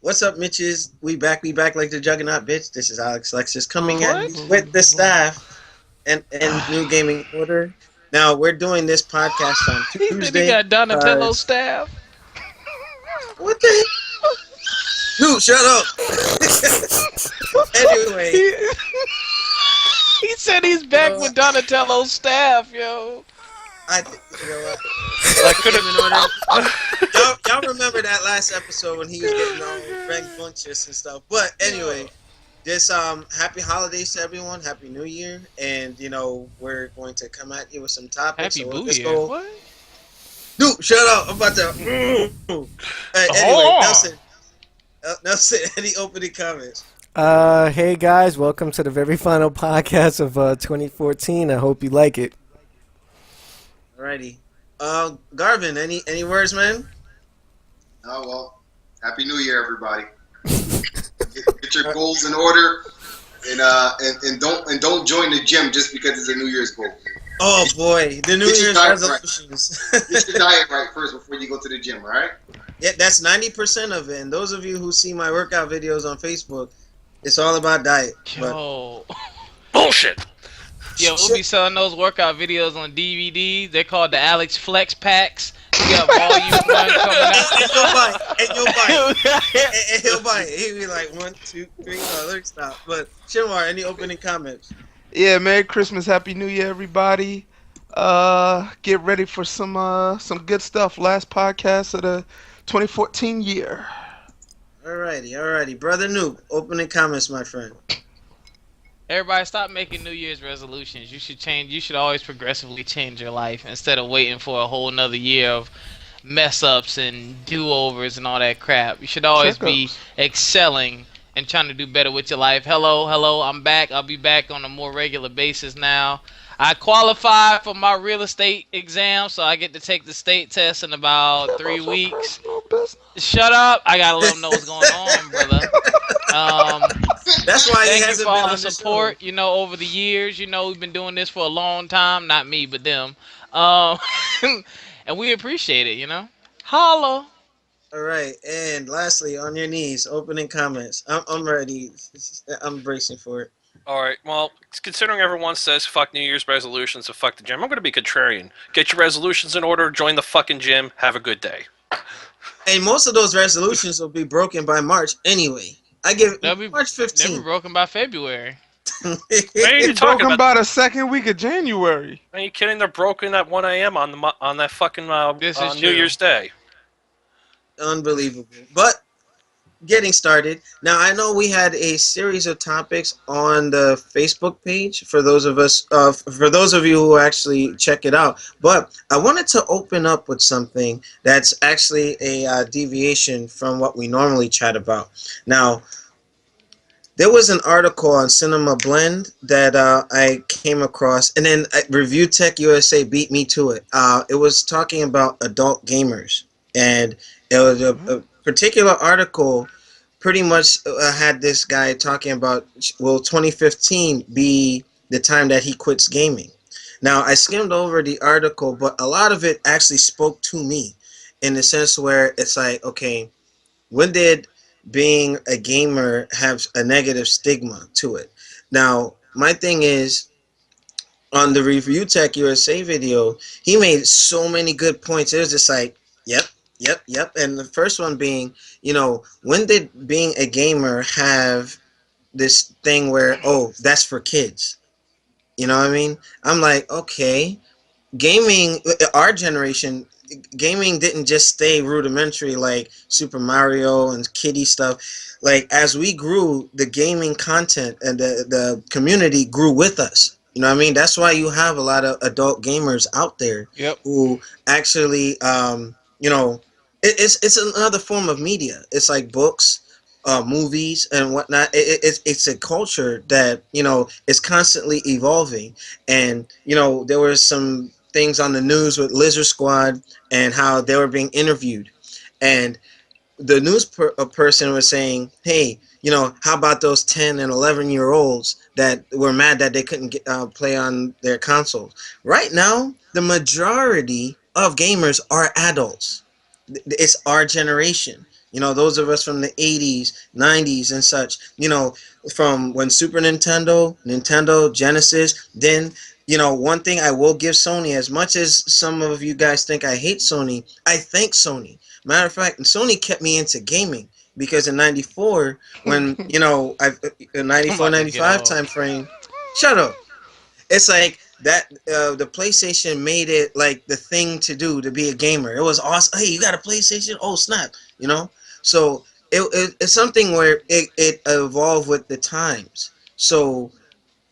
What's up, Mitches? We back like the Juggernaut, bitch. This is Alex Lexus coming at What? you with the staff and New Gaming Order. Now we're doing this podcast on He said he Tuesday got Donatello because staff. what the hell? Dude, shut up. Anyway, he, he said he's you back know with what? Donatello staff, yo. You know what? Like New could Gaming Order. have. Y'all remember that last episode when he was getting all rambunctious and stuff. But anyway, just happy holidays to everyone, happy New Year, and we're going to come at you with some topics. Happy So Boo let's Year. go. What? Dude, shut up! I'm about to. Anyway, Hold on. Nelson, any opening comments? Hey guys, welcome to the very final podcast of 2014. I hope you like it. Alrighty, Garvin, any words, man? Oh well, Happy New Year, everybody. Get your goals in order, and don't join the gym just because it's a New Year's goal. Oh boy, the New Get your Year's diet resolutions. Get your diet right first before you go to the gym. All right? Yeah, that's 90% of it. And those of you who see my workout videos on Facebook, it's all about diet. But Yo. Bullshit. Yo, we'll be selling those workout videos on DVD. They're called the Alex Flex Packs. We got volume 1 coming out. and you'll buy it. And he'll buy it. He'll be like 1, 2, 3. No, look, stop. But Shinwar, any opening comments? Yeah, Merry Christmas, Happy New Year, everybody. Get ready for some good stuff. Last podcast of the 2014 year. Alrighty. Brother Noob, opening comments, my friend. Everybody, stop making New Year's resolutions. You should change. You should always progressively change your life instead of waiting for a whole nother year of mess ups and do overs and all that crap. You should always be excelling and trying to do better with your life. Hello, I'm back. I'll be back on a more regular basis now. I qualified for my real estate exam, so I get to take the state test in about 3 weeks. Shut up! I gotta let them know what's going on, brother. That's why he Thank you hasn't for been all on the the support. Over the years, we've been doing this for a long time. Not me, but them. And we appreciate it. Holla. All right, and lastly, on your knees, opening comments. I'm ready. I'm bracing for it. All right. Well, considering everyone says fuck New Year's resolutions and fuck the gym, I'm going to be contrarian. Get your resolutions in order. Join the fucking gym. Have a good day. And most of those resolutions will be broken by March anyway. I give March They'll 15th. be broken by February. What are you talking Broken about? by the second week of January. Are you kidding? They're broken at 1 a.m. on that fucking This is New true. Year's Day. Unbelievable. But getting started. Now I know we had a series of topics on the Facebook page for those of you who actually check it out. But I wanted to open up with something that's actually a deviation from what we normally chat about. Now, there was an article on Cinema Blend that I came across, and then Review Tech USA beat me to it. It was talking about adult gamers, and it was a particular article pretty much had this guy talking about, will 2015 be the time that he quits gaming? Now, I skimmed over the article, but a lot of it actually spoke to me in the sense where it's like, okay, when did being a gamer have a negative stigma to it? Now, my thing is, on the Review Tech USA video, he made so many good points. It was just like, yep. And the first one being, when did being a gamer have this thing where, oh, that's for kids? You know what I mean? I'm like, okay, gaming, our generation, gaming didn't just stay rudimentary like Super Mario and kiddie stuff. Like, as we grew, the gaming content and the community grew with us. You know what I mean? That's why you have a lot of adult gamers out there who actually, it's another form of media. It's like books, movies, and whatnot. It's a culture that is constantly evolving. And there were some things on the news with Lizard Squad and how they were being interviewed, and the news person was saying, hey, how about those 10 and 11-year-olds that were mad that they couldn't play on their consoles? Right now, the majority of gamers are adults. It's our generation. You know, those of us from the 80s, 90s, and such. You know, from when Super Nintendo, Nintendo, Genesis, then, you know, one thing I will give Sony, as much as some of you guys think I hate Sony, I thank Sony. Matter of fact, Sony kept me into gaming because in 94, when, you know, in I'm 94, about to get 95 off. time frame, shut up. It's like that the PlayStation made it like the thing to do to be a gamer. It was awesome. Hey, you got a PlayStation? Oh snap! You know. So it's something where it evolved with the times. So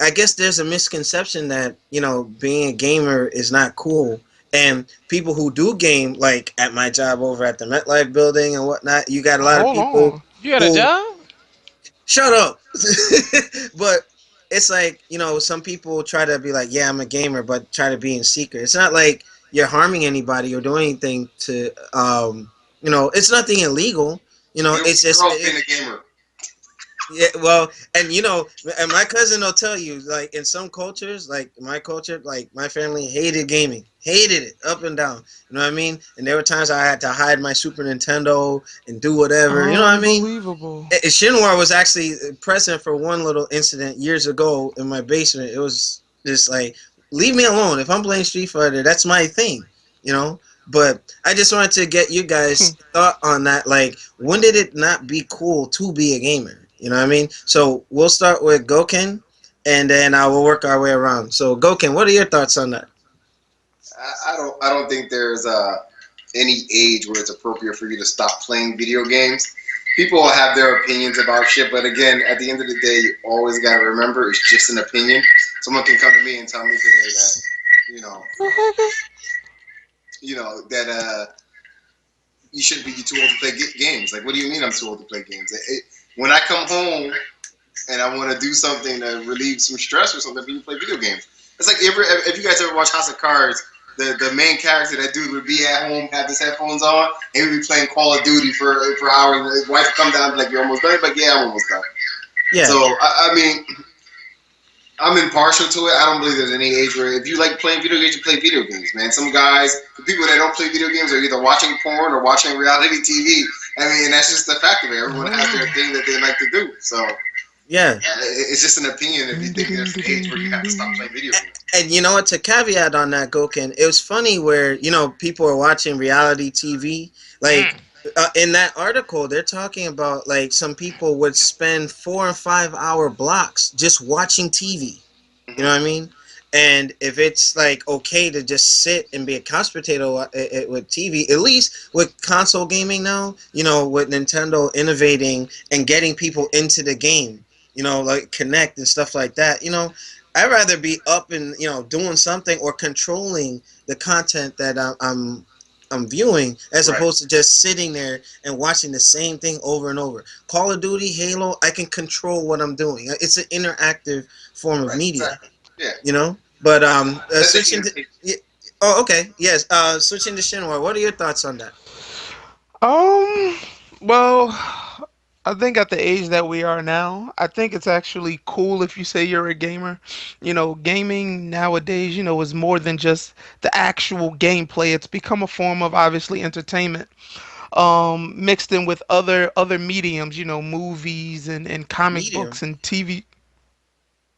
I guess there's a misconception that, you know, being a gamer is not cool. And people who do game, like at my job over at the MetLife building and whatnot, you got a lot of Hold people on. You got a who job? shut up. But it's like, you know, some people try to be like, yeah, I'm a gamer, but try to be in secret. It's not like you're harming anybody or doing anything to, you know, it's nothing illegal. You know, You don't it's get just, girls being a gamer. yeah, well, and you know, and my cousin will tell you, like in some cultures, like my culture, like my family hated gaming, hated it up and down. You know what I mean? And there were times I had to hide my Super Nintendo and do whatever. You know what I mean? Unbelievable. Shinwar was actually present for one little incident years ago in my basement. It was just like, leave me alone. If I'm playing Street Fighter, that's my thing, you know. But I just wanted to get you guys' thought on that. Like, when did it not be cool to be a gamer? You know what I mean? So we'll start with Goken, and then I will work our way around. So Goken, what are your thoughts on that? I don't think there's any age where it's appropriate for you to stop playing video games. People will have their opinions about shit, but again, at the end of the day, you always got to remember it's just an opinion. Someone can come to me and tell me today that, you know, that you shouldn't be too old to play games. Like, what do you mean I'm too old to play games? When I come home and I want to do something to relieve some stress or something, you play video games. It's like if you guys ever watch House of Cards, the main character, that dude, would be at home, have his headphones on, and he would be playing Call of Duty for hours. And his wife would come down and be like, "You almost done?" Like, "Yeah, I'm almost done." Yeah. So I mean, I'm impartial to it. I don't believe there's any age where if you like playing video games, you play video games, man. Some guys, the people that don't play video games, are either watching porn or watching reality TV. I mean, that's just the fact of it. Everyone has their thing that they like to do. So Yeah. it's just an opinion if you think there's an age where you have to stop playing video games. And you know what? To caveat on that, Goken, it was funny where, you know, people are watching reality TV. Like, in that article, they're talking about, like, some people would spend 4 and 5 hour blocks just watching TV. You know what I mean? And if it's, like, okay to just sit and be a couch potato with TV, at least with console gaming now, you know, with Nintendo innovating and getting people into the game, you know, like Connect and stuff like that, you know, I'd rather be up and, you know, doing something or controlling the content that I'm viewing as Right. opposed to just sitting there and watching the same thing over and over. Call of Duty, Halo, I can control what I'm doing. It's an interactive form of Right, media, exactly. Yeah. you know. But That's the switching to, key. yeah, oh, okay, yes. Switching to Shinwar, what are your thoughts on that? Um, well, I think at the age that we are now, I think it's actually cool if you say you're a gamer. You know, gaming nowadays, is more than just the actual gameplay. It's become a form of obviously entertainment, mixed in with other mediums, movies and comic books Medium. and TV.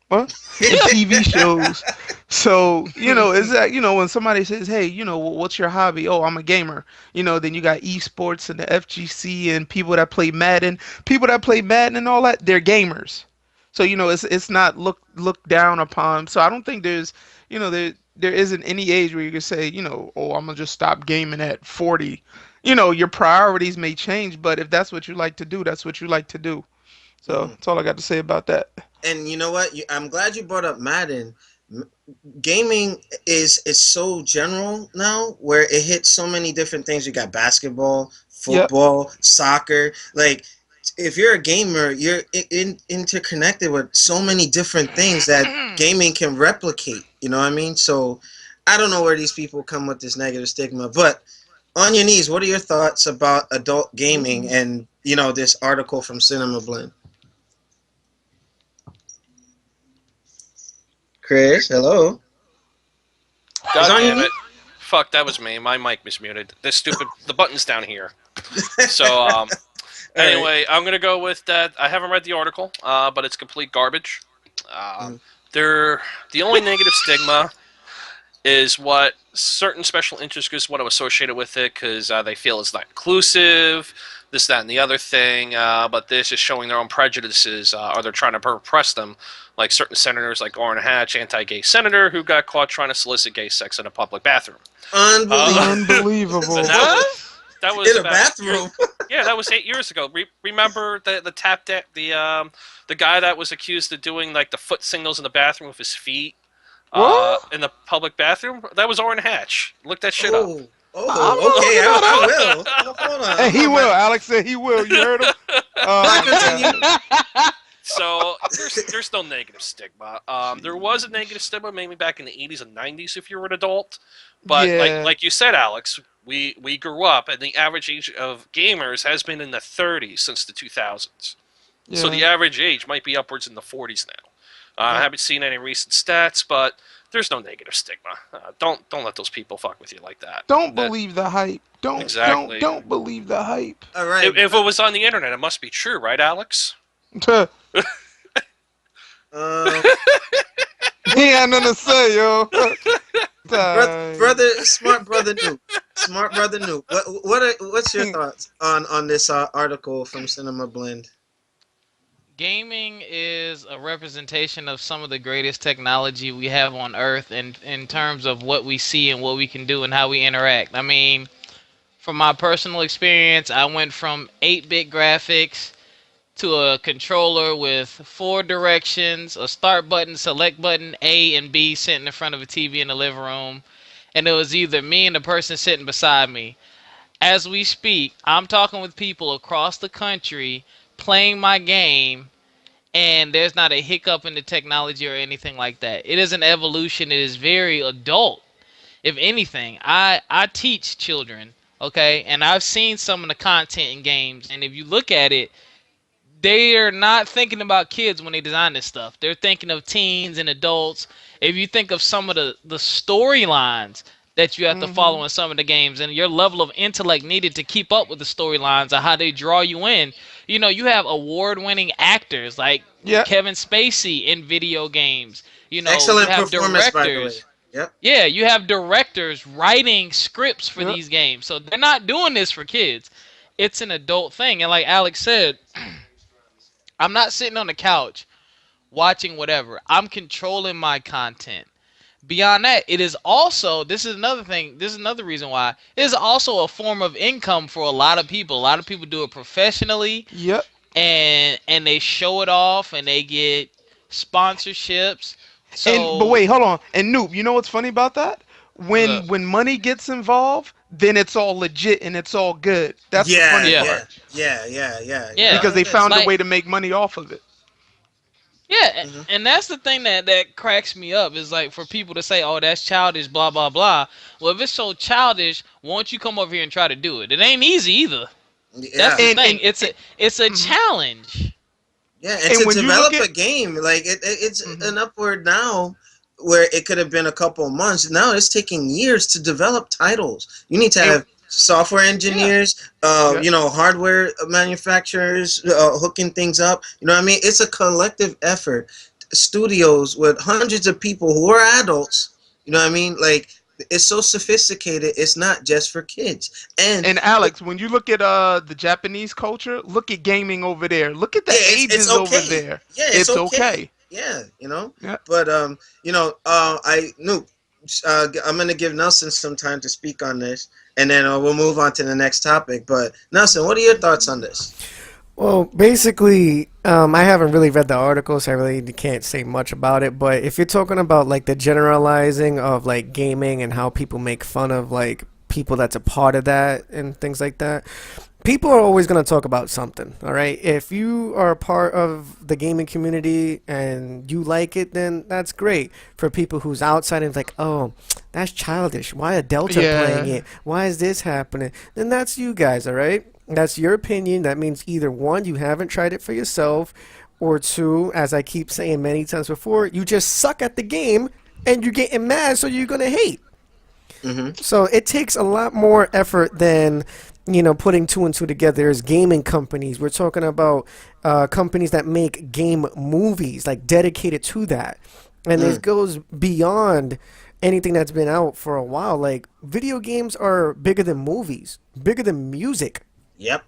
What? And TV shows. So, is that, when somebody says, hey, what's your hobby? Oh, I'm a gamer. Then you got esports and the FGC and people that play Madden. People that play Madden and all that, they're gamers. So, it's not looked down upon. So I don't think there isn't any age where you can say, oh, I'm gonna just stop gaming at 40. Your priorities may change, but if that's what you like to do, that's what you like to do. So Mhm. that's all I got to say about that. And you know what? I'm glad you brought up Madden. Gaming is so general now, where it hits so many different things. You got basketball, Yep. football, soccer. Like, if you're a gamer, you're interconnected with so many different things that gaming can replicate. You know what I mean? So I don't know where these people come with this negative stigma, but on your knees, what are your thoughts about adult gaming and, you know, this article from Cinema Blend? Chris, hello. It's God on your damn knees. it. Fuck, that was me. My mic was muted. The button's down here. So, Anyway, I'm gonna go with that. I haven't read the article, but it's complete garbage. They're the only negative stigma is what certain special interest groups want to associate it with it because they feel it's not inclusive, this, that, and the other thing. But this is showing their own prejudices, or they're trying to repress them, like certain senators, like Orrin Hatch, anti-gay senator, who got caught trying to solicit gay sex in a public bathroom. Unbelievable. That was in a about bathroom. Yeah, that was 8 years ago. Remember the tap deck, the guy that was accused of doing like the foot signals in the bathroom with his feet in the public bathroom? That was Orrin Hatch. Look that shit up. Okay, I will. Hold on. Hey, he will. Alex said he will. You heard him? So there's no negative stigma. There was a negative stigma maybe back in the 80s and 90s if you were an adult. But like you said, Alex, we grew up, and the average age of gamers has been in the 30s since the 2000s. Yeah. So the average age might be upwards in the 40s now. I haven't seen any recent stats, but there's no negative stigma. Don't let those people fuck with you like that. Don't believe the hype. Don't believe the hype. All right. If it was on the internet, it must be true, right, Alex? He ain't nothing to say, yo. Smart brother Noob. What's your thoughts on this article from Cinema Blend? Gaming is a representation of some of the greatest technology we have on Earth in terms of what we see and what we can do and how we interact. I mean, from my personal experience, I went from 8-bit graphics to a controller with 4 directions, a start button, select button, A and B sitting in front of a TV in the living room. And it was either me and the person sitting beside me. As we speak, I'm talking with people across the country playing my game, and there's not a hiccup in the technology or anything like that. It is an evolution. It is very adult. If anything, I teach children, okay? And I've seen some of the content in games, and if you look at it, they are not thinking about kids when they design this stuff. They're thinking of teens and adults. If you think of some of the storylines that you have to follow in some of the games and your level of intellect needed to keep up with the storylines or how they draw you in, you know, you have award-winning actors like Kevin Spacey in video games. You know, excellent you have performance, directors. by the way. Yep. Yeah, you have directors writing scripts for these games. So they're not doing this for kids. It's an adult thing. And like Alex said, I'm not sitting on the couch watching whatever. I'm controlling my content. Beyond that, it is also, this is another thing, this is another reason why, it is also a form of income for a lot of people. A lot of people do it professionally. Yep. And they show it off and they get sponsorships. So, but wait, hold on. And Noob, you know what's funny about that? When money gets involved, then it's all legit and it's all good. That's the funny part. Yeah. Because they found a way to make money off of it. Yeah, and that's the thing that cracks me up is like for people to say, oh, that's childish, blah, blah, blah. Well, if it's so childish, won't you come over here and try to do it? It ain't easy either. Yeah. That's the thing. It's a challenge. Yeah, and to develop a game, like it's an upward now where it could have been a couple of months. Now it's taking years to develop titles. You need to have software engineers, you know, hardware manufacturers hooking things up. You know what I mean? It's a collective effort. Studios with hundreds of people who are adults. You know what I mean? Like, it's so sophisticated. It's not just for kids. And Alex, when you look at the Japanese culture, look at gaming over there. Look at the ages over there. Yeah, it's okay. Yeah, you know. Yeah. But you know, I'm gonna give Nelson some time to speak on this, and then we'll move on to the next topic. But Nelson, what are your thoughts on this? Well, basically, I haven't really read the article, so I really can't say much about it. But if you're talking about like the generalizing of like gaming and how people make fun of like people that's a part of that and things like that, people are always going to talk about something, all right? If you are a part of the gaming community and you like it, then that's great. For people who's outside and like, oh, that's childish. Why are Delta playing it? Why is this happening? Then that's you guys, all right? That's your opinion. That means either one, you haven't tried it for yourself, or two, as I keep saying many times before, you just suck at the game and you're getting mad, so you're going to hate. So it takes a lot more effort than putting two and two together. There's gaming companies. We're talking about companies that make game movies, like dedicated to that. And this goes beyond anything that's been out for a while. Like, video games are bigger than movies, bigger than music. Yep.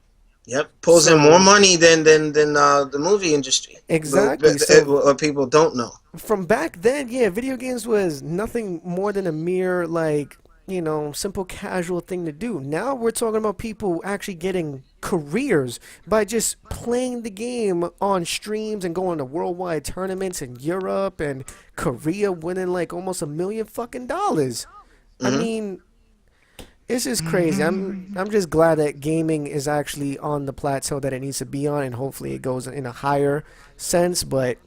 Yep. Pulls in more money than the movie industry. Exactly. What people don't know. From back then, yeah, video games was nothing more than a mere, like, simple casual thing to do. Now we're talking about people actually getting careers by just playing the game on streams and going to worldwide tournaments in Europe and Korea, winning like almost $1 million fucking dollars. I mean, it's just crazy. I'm just glad that gaming is actually on the plateau that it needs to be on, and hopefully it goes in a higher sense. But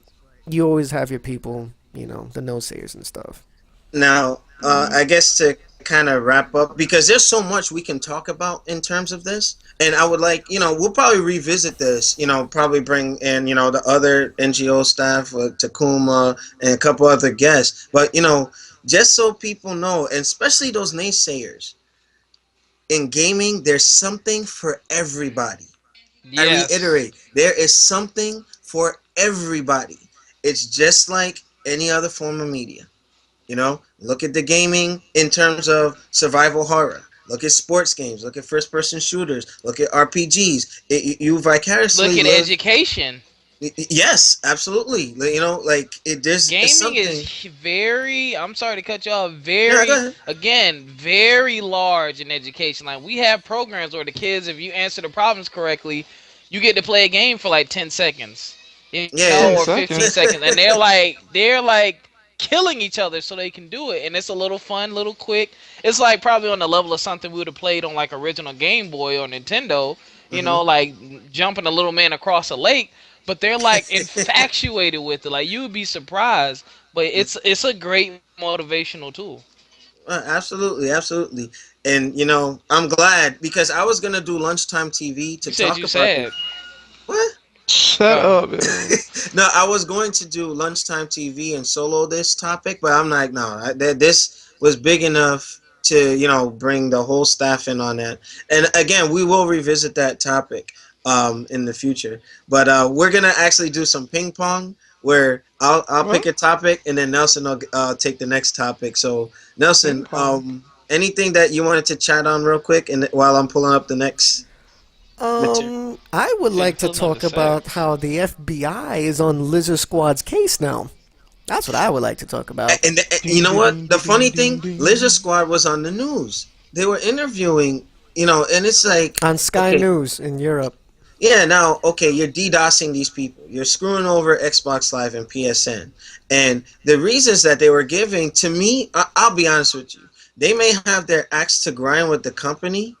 you always have your people, the no-sayers and stuff. Now, I guess to kind of wrap up, because there's so much we can talk about in terms of this, and I would like, we'll probably revisit this, probably bring in, the other NGO staff, Takuma, and a couple other guests. But, just so people know, and especially those naysayers, in gaming, there's something for everybody. Yes. I reiterate, there is something for everybody. It's just like any other form of media. Look at the gaming in terms of survival horror. Look at sports games. Look at first-person shooters. Look at RPGs. You vicariously look at education. Yes, absolutely. There's Gaming something. is very. I'm sorry to cut you off. Very large in education. Like, we have programs where the kids, if you answer the problems correctly, you get to play a game for like 10 seconds. Or 15 seconds, and they're like killing each other so they can do it, and it's a little fun, little quick. It's like probably on the level of something we would have played on like original Game Boy or Nintendo, like jumping a little man across a lake. But they're like infatuated with it. Like, you would be surprised, but it's a great motivational tool. Absolutely, absolutely. And I'm glad, because I was gonna do lunchtime TV to talk about said. What? Shut up, man. No, I was going to do lunchtime TV and solo this topic, but I'm like, no, this was big enough to, bring the whole staff in on that. And again, we will revisit that topic in the future. But we're going to actually do some ping pong, where I'll pick a topic, and then Nelson will take the next topic. So, Nelson, anything that you wanted to chat on real quick, and while I'm pulling up the next... I would like to talk about how the FBI is on Lizard Squad's case now. That's what I would like to talk about. And you know what? The funny thing, Lizard Squad was on the news. They were interviewing, and it's like... On Sky News in Europe. Yeah, now, okay, you're DDoSing these people. You're screwing over Xbox Live and PSN. And the reasons that they were giving, to me, I'll be honest with you, they may have their axe to grind with the company.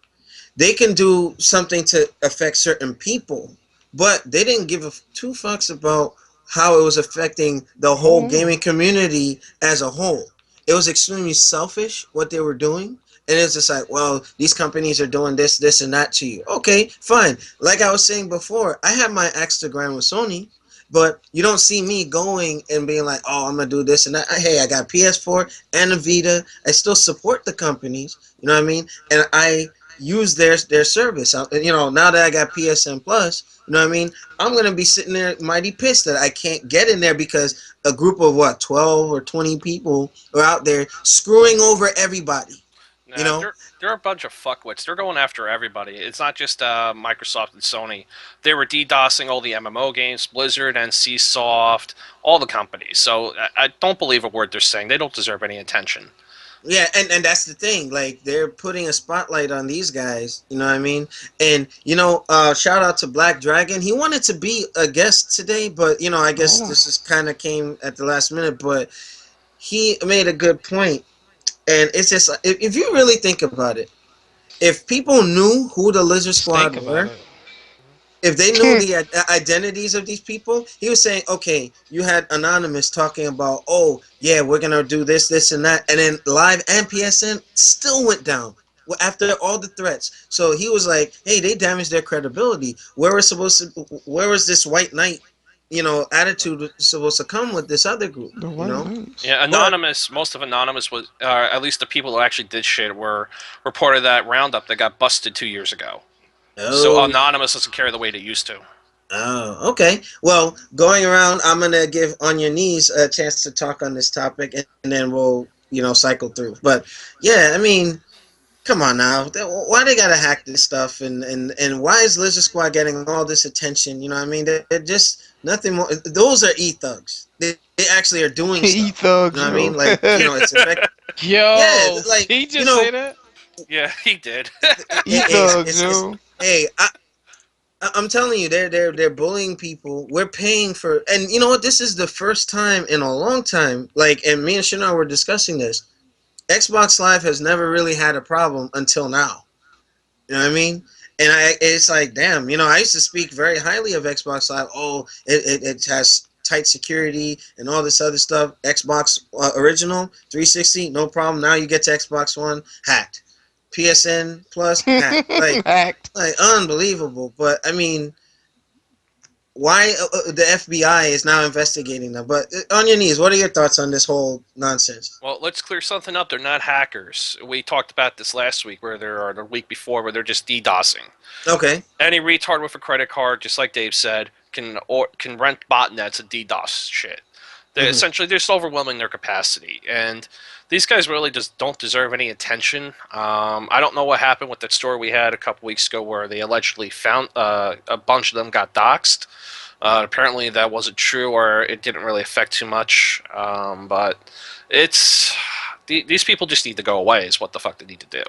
They can do something to affect certain people, but they didn't give two fucks about how it was affecting the whole gaming community as a whole. It was extremely selfish what they were doing, and it's just like, well, these companies are doing this, this, and that to you. Okay, fine. Like I was saying before, I have my axe to grind with Sony, but you don't see me going and being like, oh, I'm going to do this and that. Hey, I got PS4 and a Vita. I still support the companies, you know what I mean? And I use their service. Now that I got PSN Plus, you know what I mean? I'm going to be sitting there mighty pissed that I can't get in there because a group of, 12 or 20 people are out there screwing over everybody. They're a bunch of fuckwits. They're going after everybody. It's not just Microsoft and Sony. They were DDoSing all the MMO games, Blizzard, NCSoft, all the companies. So I don't believe a word they're saying. They don't deserve any attention. Yeah, and that's the thing. Like, they're putting a spotlight on these guys. You know what I mean? And, shout out to Black Dragon. He wanted to be a guest today, but, I guess this is kind of came at the last minute. But he made a good point. And it's just, if you really think about it, if people knew who the Lizard Squad were, if they knew the identities of these people, he was saying, okay, you had Anonymous talking about, oh, yeah, we're going to do this, this, and that. And then Live and PSN still went down after all the threats. So he was like, hey, they damaged their credibility. Where was this White Knight attitude was supposed to come with this other group. The white knights. Yeah, Anonymous. Most of Anonymous was, at least the people who actually did shit, were part of that roundup that got busted 2 years ago. So Oh, Anonymous doesn't carry the weight it used to. oh, okay. Well, going around, I'm gonna give On Your Knees a chance to talk on this topic, and then we'll cycle through. But yeah, I mean, come on now. Why they gotta hack this stuff, and why is Lizard Squad getting all this attention? You know what I mean? They're just nothing more. Those are e-thugs. They actually are doing stuff. E-thugs, You know what I mean? Like, it's effective. Yo, Yeah, like, he just say that? Yeah, he did. E-thugs, yo. Hey, I'm telling you, they're bullying people. We're paying for, and you know what? This is the first time in a long time. Like, and me and Shinar were discussing this. Xbox Live has never really had a problem until now. You know what I mean? And it's like, damn. I used to speak very highly of Xbox Live. Oh, it has tight security and all this other stuff. Xbox original 360, no problem. Now you get to Xbox One, hacked. PSN Plus, hacked. Hacked. Like unbelievable. But I mean, why the FBI is now investigating them? But On Your Knees, what are your thoughts on this whole nonsense? Well, let's clear something up. They're not hackers. We talked about this last week, or the week before, where they're just DDoSing. Okay. Any retard with a credit card, just like Dave said, can rent botnets and DDoS shit. Essentially, they're just overwhelming their capacity, and these guys really just don't deserve any attention. I don't know what happened with that story we had a couple weeks ago where they allegedly found a bunch of them got doxxed. Apparently, that wasn't true, or it didn't really affect too much. But these people just need to go away. Is what the fuck they need to do.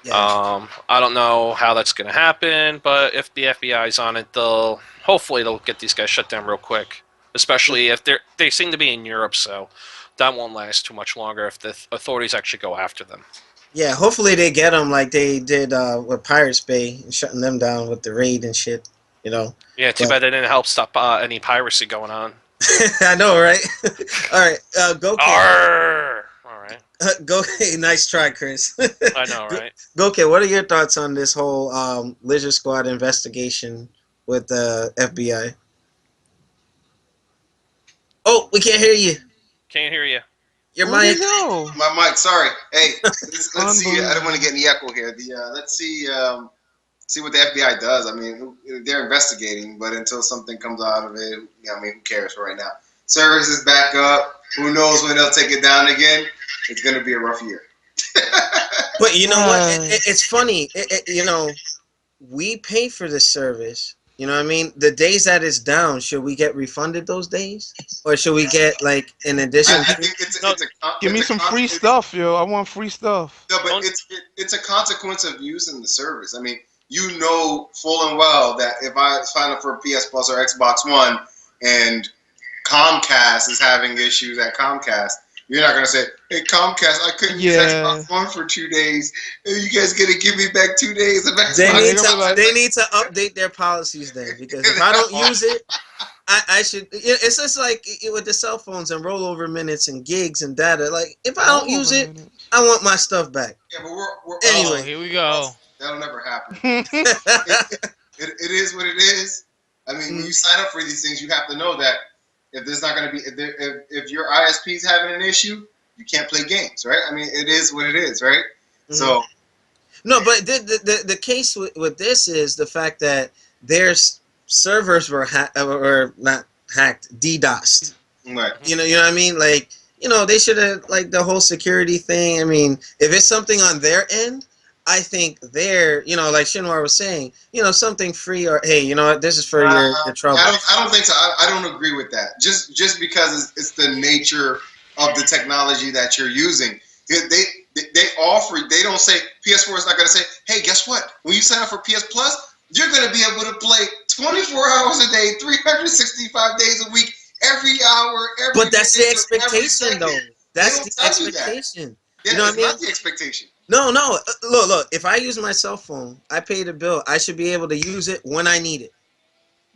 Yeah. I don't know how that's going to happen, but if the FBI's on it, hopefully they'll get these guys shut down real quick. Especially if they seem to be in Europe, so that won't last too much longer if the authorities actually go after them. Yeah, hopefully they get them like they did with Pirates Bay and shutting them down with the raid and shit. Yeah, too bad they didn't help stop any piracy going on. I know, right? All right, go. Arrgh! All right. Go. Nice try, Chris. I know, right? Go, kid. What are your thoughts on this whole Lizard Squad investigation with the FBI? Oh, we can't hear you. Can't hear you. Your Where'd mic. he go? My mic, sorry. Hey, let's see. I don't want to get any echo here. Let's see what the FBI does. I mean, they're investigating, but until something comes out of it, who cares for right now? Service is back up. Who knows when they'll take it down again? It's going to be a rough year. But you know what? It's funny. We pay for this service. You know what I mean? The days that it's down, should we get refunded those days? Or should we get, like, in addition? I think Give me some free stuff, yo. I want free stuff. No, but it's a consequence of using the service. I mean, you know full and well that if I sign up for a PS Plus or Xbox One and Comcast is having issues at Comcast, you're not going to say, hey, Comcast, I couldn't use Xbox One for 2 days. You guys going to give me back 2 days of Xbox? They need to update their policies then, because if I don't use it, I should. It's just like with the cell phones and rollover minutes and gigs and data. Like, if I don't use it, I want my stuff back. Yeah, but we're anyway. Here we go. That'll never happen. It is what it is. I mean, when you sign up for these things, you have to know that if there's not going to be, if your ISP is having an issue, you can't play games, right? I mean, it is what it is, right? Mm-hmm. So, no, but the case with this is the fact that their servers were not hacked, DDoSed. Right. You know what I mean? Like, they should have, like, the whole security thing. I mean, if it's something on their end, I think they're, like Shinwar was saying, something free, or hey, you know what, this is for your trouble. I don't think so. I don't agree with that. Just because it's the nature of the technology that you're using. They offer. They don't say PS4 is not going to say, hey, guess what? When you sign up for PS Plus, you're going to be able to play 24 hours a day, 365 days a week, every hour, every. But that's the expectation, though. That's the expectation. Yeah, you know what I mean? Not the expectation. No. Look. If I use my cell phone, I pay the bill. I should be able to use it when I need it.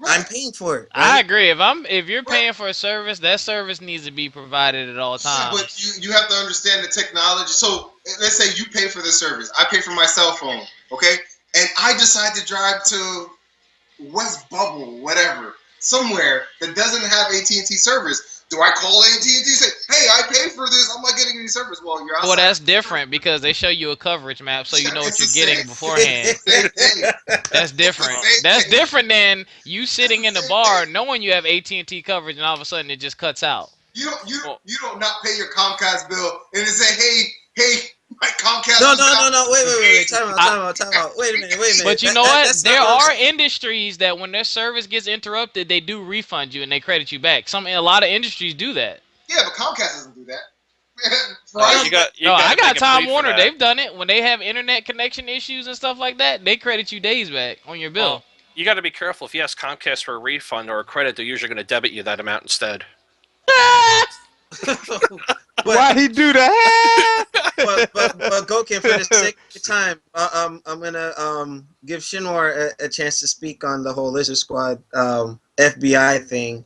Right. I'm paying for it. Right? I agree. If you're paying for a service, that service needs to be provided at all times. But you have to understand the technology. So let's say you pay for the service. I pay for my cell phone, okay? And I decide to drive to West Bubble, whatever, somewhere that doesn't have AT&T service, do I call AT&T and say, hey, I paid for this, I'm not getting any service? Well, you're outside. Well, that's different because they show you a coverage map so you know what you're getting beforehand. Same thing. That's different. That's different than you sitting in the bar knowing you have AT&T coverage and all of a sudden it just cuts out. You don't not pay your Comcast bill and then say, hey, my Comcast. No. Wait. Time out. Wait a minute. But you know what? There are industries that when their service gets interrupted, they do refund you and they credit you back. A lot of industries do that. Yeah, but Comcast doesn't do that. I got Time Warner. They've done it when they have internet connection issues and stuff like that. They credit you days back on your bill. Well, you got to be careful. If you ask Comcast for a refund or a credit, they're usually going to debit you that amount instead. Why'd he do that? but Gokin, for the sake of time, I'm gonna give Shinwar a chance to speak on the whole Lizard Squad FBI thing,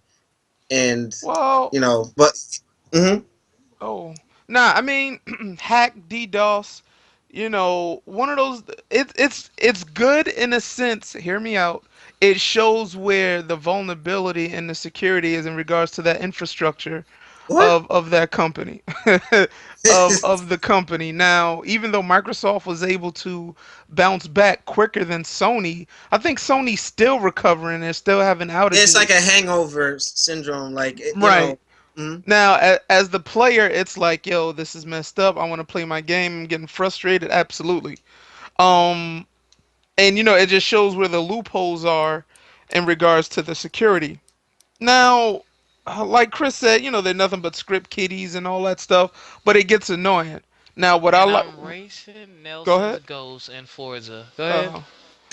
and but. Mm-hmm. Oh, nah. I mean, hack, DDoS. One of those. It's good in a sense. Hear me out. It shows where the vulnerability and the security is in regards to that infrastructure of that company, of the company. Now, even though Microsoft was able to bounce back quicker than Sony, I think Sony's still recovering. They're still having outages. It's like a hangover syndrome, like right. Now, as the player, it's like, yo, this is messed up. I want to play my game. I'm getting frustrated. Absolutely. And, it just shows where the loopholes are in regards to the security. Now, like Chris said, they're nothing but script kiddies and all that stuff, but it gets annoying. Now, what I'm racing Nelson's Ghost and Forza. Go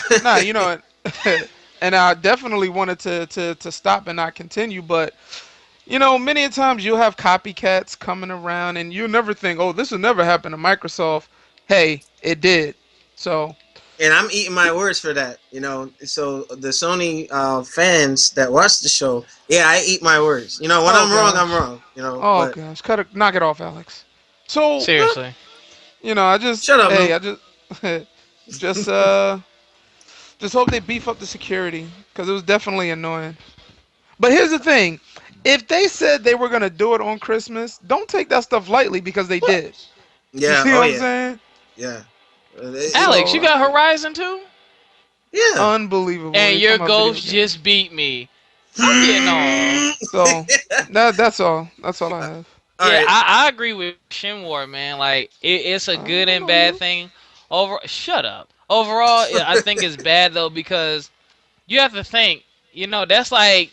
ahead. And I definitely wanted to stop and not continue, but... many a times you'll have copycats coming around and you'll never think, oh, this will never happen to Microsoft. Hey, it did. So. And I'm eating my words for that, So the Sony fans that watch the show, yeah, I eat my words. When I'm wrong, I'm wrong. Oh, gosh. Knock it off, Alex. So. Seriously. I just. Shut up, hey, Luke. I just hope they beef up the security because it was definitely annoying. But here's the thing. If they said they were going to do it on Christmas, don't take that stuff lightly because they did. Yeah. You see what I'm saying? Yeah. Alex, you got Horizon too? Yeah. Unbelievable. And your Ghost just beat me. I'm getting on. So, that's all. That's all I have. I agree with Shinwar, man. Like, it's a good and bad thing. Shut up. Overall, I think it's bad, though, because you have to think, that's like...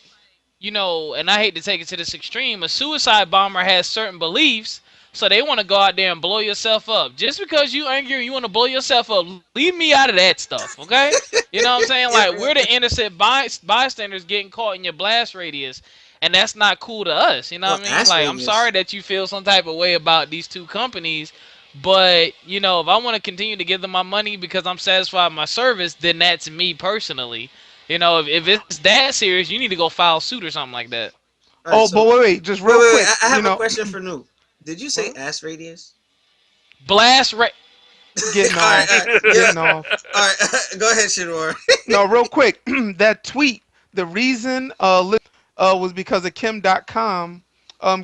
and I hate to take it to this extreme, a suicide bomber has certain beliefs, so they want to go out there and blow yourself up. Just because you angry and you want to blow yourself up, leave me out of that stuff, okay? You know what I'm saying? Like, we're the innocent bystanders getting caught in your blast radius, and that's not cool to us, you know what I mean? Like, I'm sorry that you feel some type of way about these two companies, but, if I want to continue to give them my money because I'm satisfied with my service, then that's me personally. If it's that serious, you need to go file suit or something like that. Right, but wait, just real quick. I have a question for Noob. Did you say ass radius? Blast Getting off. Getting off. All right, go ahead, Shinwar. No, real quick. That tweet, the reason was because of Kim DOTCOM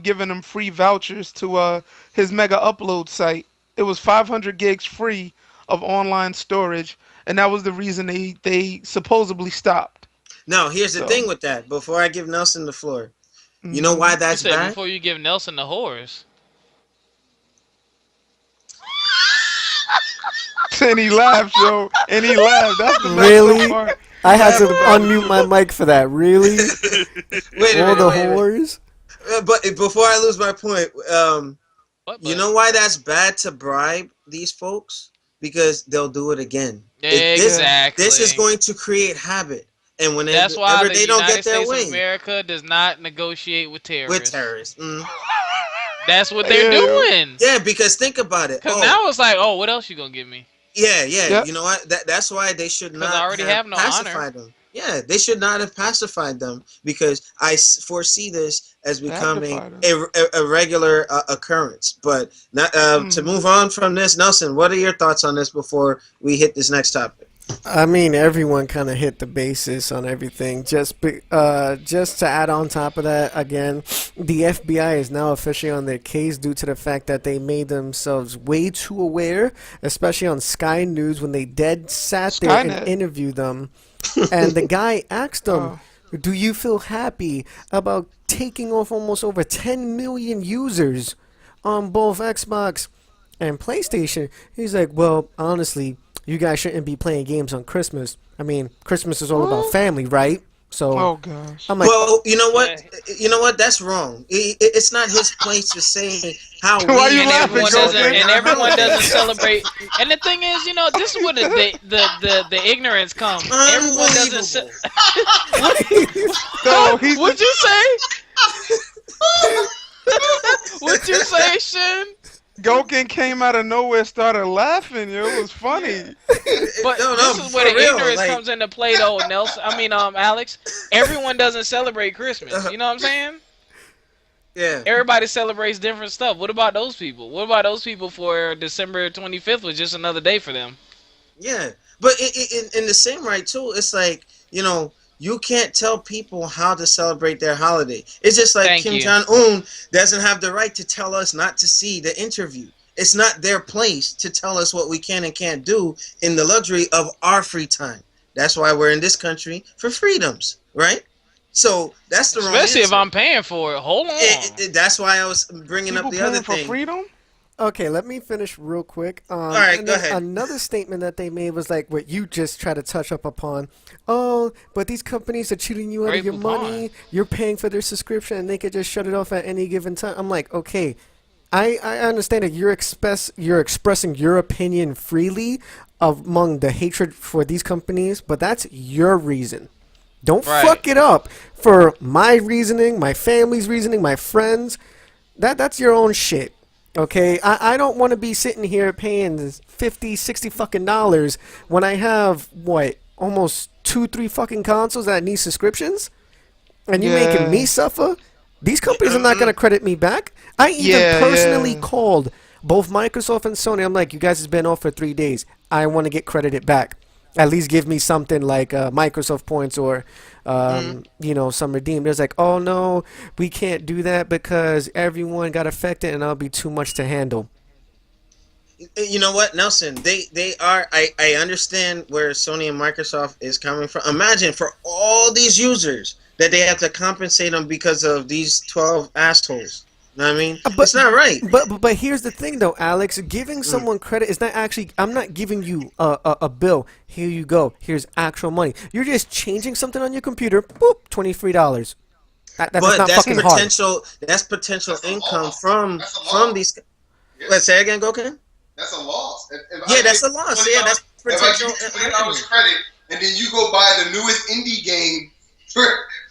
giving him free vouchers to his mega upload site. It was 500 gigs free of online storage. And that was the reason they supposedly stopped. No, here's the thing with that. Before I give Nelson the floor, you know why that's you said bad? Before you give Nelson the horse. And he laughed, yo. And he laughed. That's the Really? part. I had to unmute my mic for that. Really? All the whores? But before I lose my point, What, you know why that's bad to bribe these folks? Because they'll do it again. Exactly. This is going to create habit, and whenever that's why the they don't United get their States way, of America does not negotiate with terrorists. with terrorists. That's what they're doing. Yeah, because think about it. Because now it's like, oh, what else you gonna give me? Yeah. Yep. You know what? That's why they should not I already have no pacified them. Yeah, they should not have pacified them because I foresee this as becoming a regular occurrence. But not, to move on from this, Nelson, what are your thoughts on this before we hit this next topic? I mean, everyone kind of hit the basis on everything. Just to add on top of that, again, the FBI is now officially on their case due to the fact that they made themselves way too aware, especially on Sky News when they dead sat there and Skynet. interviewed them, and the guy asked them, Oh, "Do you feel happy about taking off almost over 10 million users on both Xbox and PlayStation?" He's like, "Well, honestly, you guys shouldn't be playing games on Christmas. I mean, Christmas is all about family, right?" So oh gosh. I'm like, Well, you know what? Yeah. You know what? That's wrong. It's not his place to say how we. Why you And laughing, everyone Goldman? doesn't. And everyone doesn't celebrate. And the thing is, this is where the ignorance comes. Everyone doesn't. Unbelievable. No, he's What'd you say? What'd you say, Shin? Gokin came out of nowhere, started laughing. Yo, it was funny. But No, this is for where the real, ignorance like- comes into play, though, Nelson. Alex. Everyone doesn't celebrate Christmas. You know what I'm saying? Yeah. Everybody celebrates different stuff. What about those people? What about those people for December 25th was just another day for them? Yeah, but in the same right too, it's like you can't tell people how to celebrate their holiday. It's just like Thank Kim you. Jong-un doesn't have the right to tell us not to see the interview. It's not their place to tell us what we can and can't do in the luxury of our free time. That's why we're in this country for freedoms, right? So that's the wrong Especially if answer. I'm paying for it. Hold on. That's why I was bringing People up the other paying for thing. freedom? okay, let me finish real quick. right, and go then ahead. Another statement that they made was like what you just tried to touch up upon. Oh, but these companies are cheating you out Great of your Poupon. money. You're paying for their subscription, and they could just shut it off at any given time. I'm like, okay, I understand that you're expressing your opinion freely among the hatred for these companies, but that's your reason. Don't Right. fuck it up for my reasoning, my family's reasoning, my friends. That's your own shit. Okay, I don't want to be sitting here paying 50, 60 fucking dollars when I have what almost 2, 3 fucking consoles that need subscriptions, and you Yeah. making me suffer. These companies are not gonna credit me back. I even Yeah, personally yeah. called both Microsoft and Sony. I'm like, you guys has been off for 3 days. I want to get credited back. At least give me something like Microsoft points or some redeem. There's like, oh no, we can't do that because everyone got affected and that'll be too much to handle. You know what, Nelson? They are. I understand where Sony and Microsoft is coming from. Imagine for all these users that they have to compensate them because of these 12 assholes. You know what I mean? But- It's not right. But here's the thing though, Alex. Giving someone credit is not actually. I'm not giving you a bill. Here you go. Here's actual money. You're just changing something on your computer. Boop, $23. That's But not that's fucking hard. potential. That's potential That's a income loss. from That's a loss. these. Yeah. Let's say again, Goken. That's a loss. Yeah, that's a loss. Yeah, that's If I give potential. you $20 credit and then you go buy the newest indie game for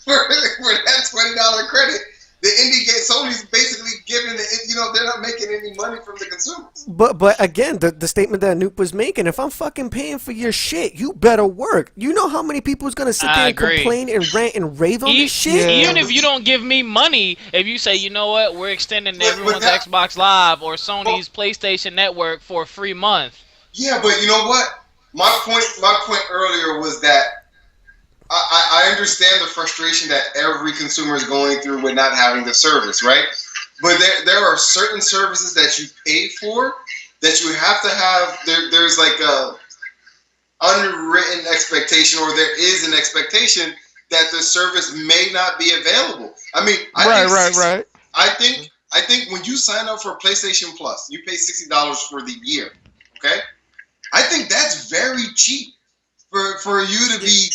that $20 credit, the indie game Sony's basically giving they're not making any money from the consumers. But again, the statement that Noop was making, if I'm fucking paying for your shit, you better work. You know how many people is gonna sit I there and agree. complain and rant and rave on this shit? Yeah. Even if you don't give me money, if you say, you know what, we're extending But everyone's that- Xbox Live or Sony's PlayStation Network for a free month. Yeah, but you know what? My point earlier was that I understand the frustration that every consumer is going through with not having the service, right? But there are certain services that you pay for that you have to have. There's like a unwritten expectation, or there is an expectation that the service may not be available. I mean, Right. I think when you sign up for PlayStation Plus, you pay $60 for the year. Okay, I think that's very cheap for you to be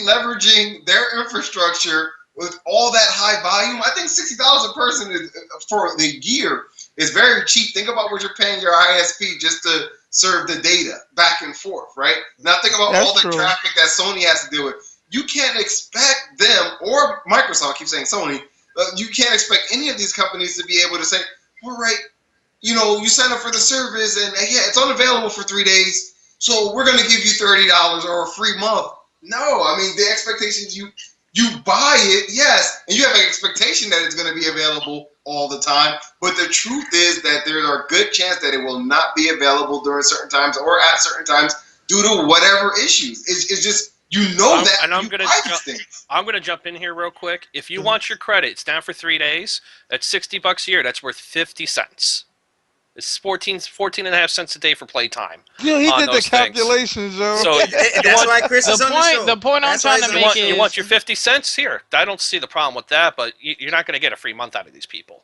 leveraging their infrastructure with all that high volume. I think $60 a person for the year is very cheap. Think about what you're paying your ISP just to serve the data back and forth, right? Now think about That's all the true. traffic that Sony has to deal with. You can't expect them, or Microsoft, I keep saying Sony, you can't expect any of these companies to be able to say, all right, you sign up for the service and yeah, it's unavailable for 3 days, so we're going to give you $30 or a free month. No, I mean, the expectation is you buy it, yes, and you have an expectation that it's going to be available all the time, but the truth is that there are a good chance that it will not be available during certain times or at certain times due to whatever issues. It's just that. And I'm you gonna buy these things. I'm gonna jump in here real quick. If you want your credit, it's down for 3 days. That's $60 a year. That's worth 50 cents. It's 14 and a half cents a day for playtime. Yeah, he on did the those things. calculations, Joe. So That's why Chris is on the show. The point I'm That's why trying to he's on make the you show. want your 50 cents here. I don't see the problem with that, but you're not going to get a free month out of these people.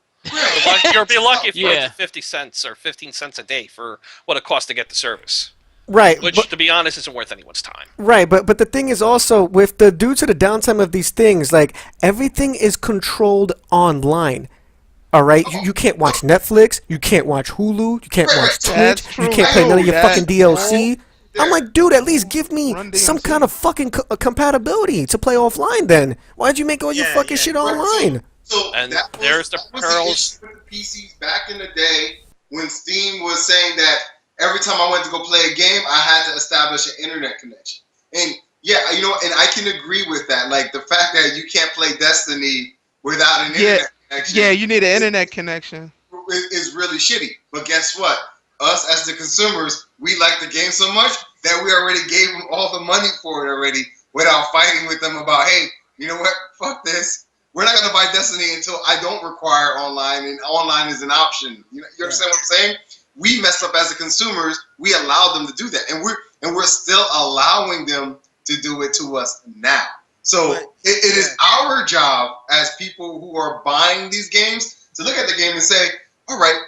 You'll be lucky if you get 50 cents or 15 cents a day for what it costs to get the service. Right. Which, to be honest, isn't worth anyone's time. Right, but the thing is also with due to the downtime of these things, like everything is controlled online. All right, you can't watch Netflix, you can't watch Hulu, you can't watch That's Twitch, true. you can't play none of your That's fucking DLC. I'm like, dude, at least give me Run some DMC. kind of fucking compatibility to play offline. Then why'd you make all your fucking shit online? So And that was, there's the that was pearls. issue with the PCs back in the day when Steam was saying that every time I went to go play a game, I had to establish an internet connection. And yeah, and I can agree with that. Like the fact that you can't play Destiny without an internet connection. Yeah, you need an internet connection. Is really shitty. But guess what? Us as the consumers, we like the game so much that we already gave them all the money for it already without fighting with them about, hey, you know what? Fuck this. We're not going to buy Destiny until I don't require online, and online is an option. You understand what I'm saying? We messed up as the consumers. We allowed them to do that, and we're still allowing them to do it to us now. So it is our job as people who are buying these games to look at the game and say, all right,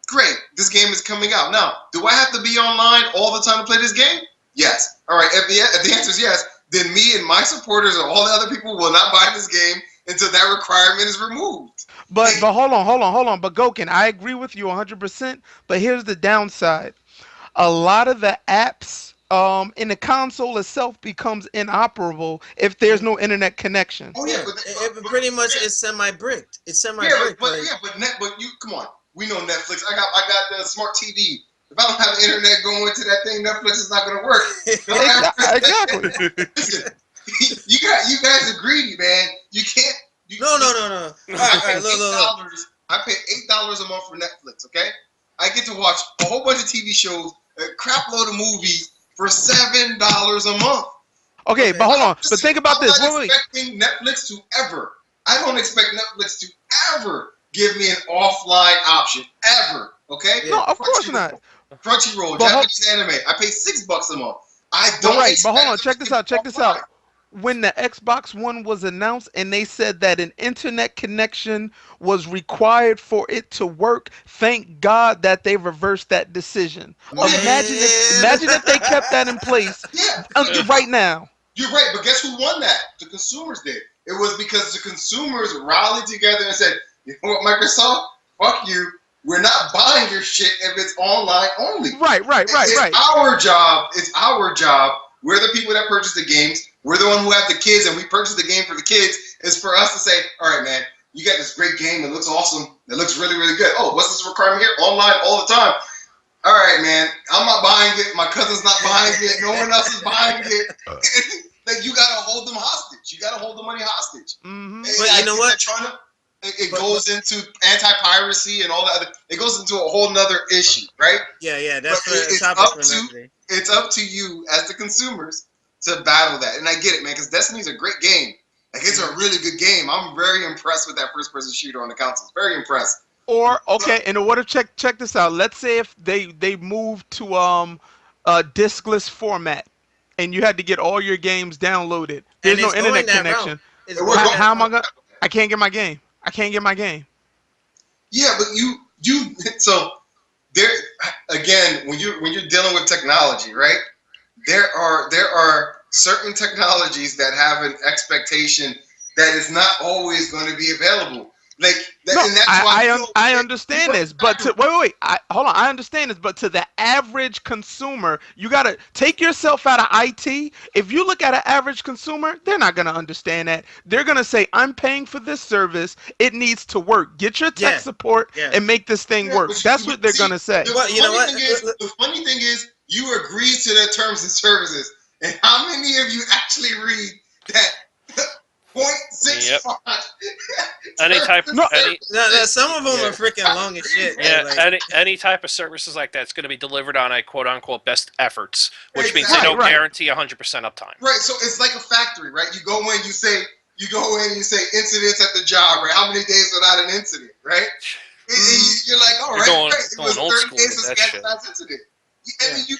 great, this game is coming out. Now, do I have to be online all the time to play this game? Yes. All right, if the answer is yes, then me and my supporters or all the other people will not buy this game until that requirement is removed. But hold on. But Goken, I agree with you 100%. But here's the downside: a lot of the apps in the console itself becomes inoperable if there's no internet connection. Oh yeah, but it pretty much is semi-bricked. It's but you come on. We know Netflix. I got the smart TV. If I don't have internet going to that thing, Netflix is not going to work. Exactly. Listen, you guys are greedy, man. You can't. No. All right, look. I pay $8 a month for Netflix. Okay, I get to watch a whole bunch of TV shows, a crap load of movies for $7 a month. Okay, but hold on. But think about this. I'm not Wait. expecting Netflix to ever. I don't expect Netflix to ever give me an offline option ever. Okay? No, of course not. Crunchyroll, But Japanese anime. I pay $6 a month. I don't. But hold on. Check this out. When the Xbox One was announced and they said that an internet connection was required for it to work, thank God that they reversed that decision. Imagine if they kept that in place right now. You're right, but guess who won that? The consumers did. It was because the consumers rallied together and said, you know what, Microsoft? Fuck you. We're not buying your shit if it's online only. Right. It's our job. We're the people that purchase the games. We're the one who have the kids, and we purchase the game for the kids. It's for us to say, all right, man, you got this great game. It looks awesome. It looks really, really good. Oh, what's this requirement here? Online all the time. All right, man, I'm not buying it. My cousin's not buying it. No one else is buying it. Like, you got to hold them hostage. You got to hold the money hostage. Mm-hmm. But you know what? It goes into anti-piracy and all that other. It goes into a whole nother issue, right? Yeah. That's But the topic for another day. it's up to you as the consumers to battle that. And I get it, man, because Destiny's a great game. Like, it's a really good game. I'm very impressed with that first-person shooter on the consoles. Very impressed. Or in order check this out. Let's say if they moved to a diskless format, and you had to get all your games downloaded. There's no internet connection. How am I gonna? I can't get my game. Yeah, but you so there again, when you're dealing with technology, right? There are certain technologies that have an expectation that is not always going to be available. Like that, No, and that's why I understand this, but hold on. I understand this, but to the average consumer, you gotta take yourself out of IT. If you look at an average consumer, they're not gonna understand that. They're gonna say, "I'm paying for this service. It needs to work. Get your tech support and make this thing work." That's what they're gonna say. The funny thing is, you agree to the terms and services, and how many of you actually read that 0.65? any type. No. Some of them are freaking long as shit. Yeah, Like, any type of services like that's going to be delivered on a quote-unquote best efforts, which means Exactly. they don't Right. guarantee 100% uptime. Right, so it's like a factory, right? You go in, you say incidents at the job, right? How many days without an incident, right? And you're like, all right, Going- great. It going was old 30 school days with of that scan shit. last incident. I mean, you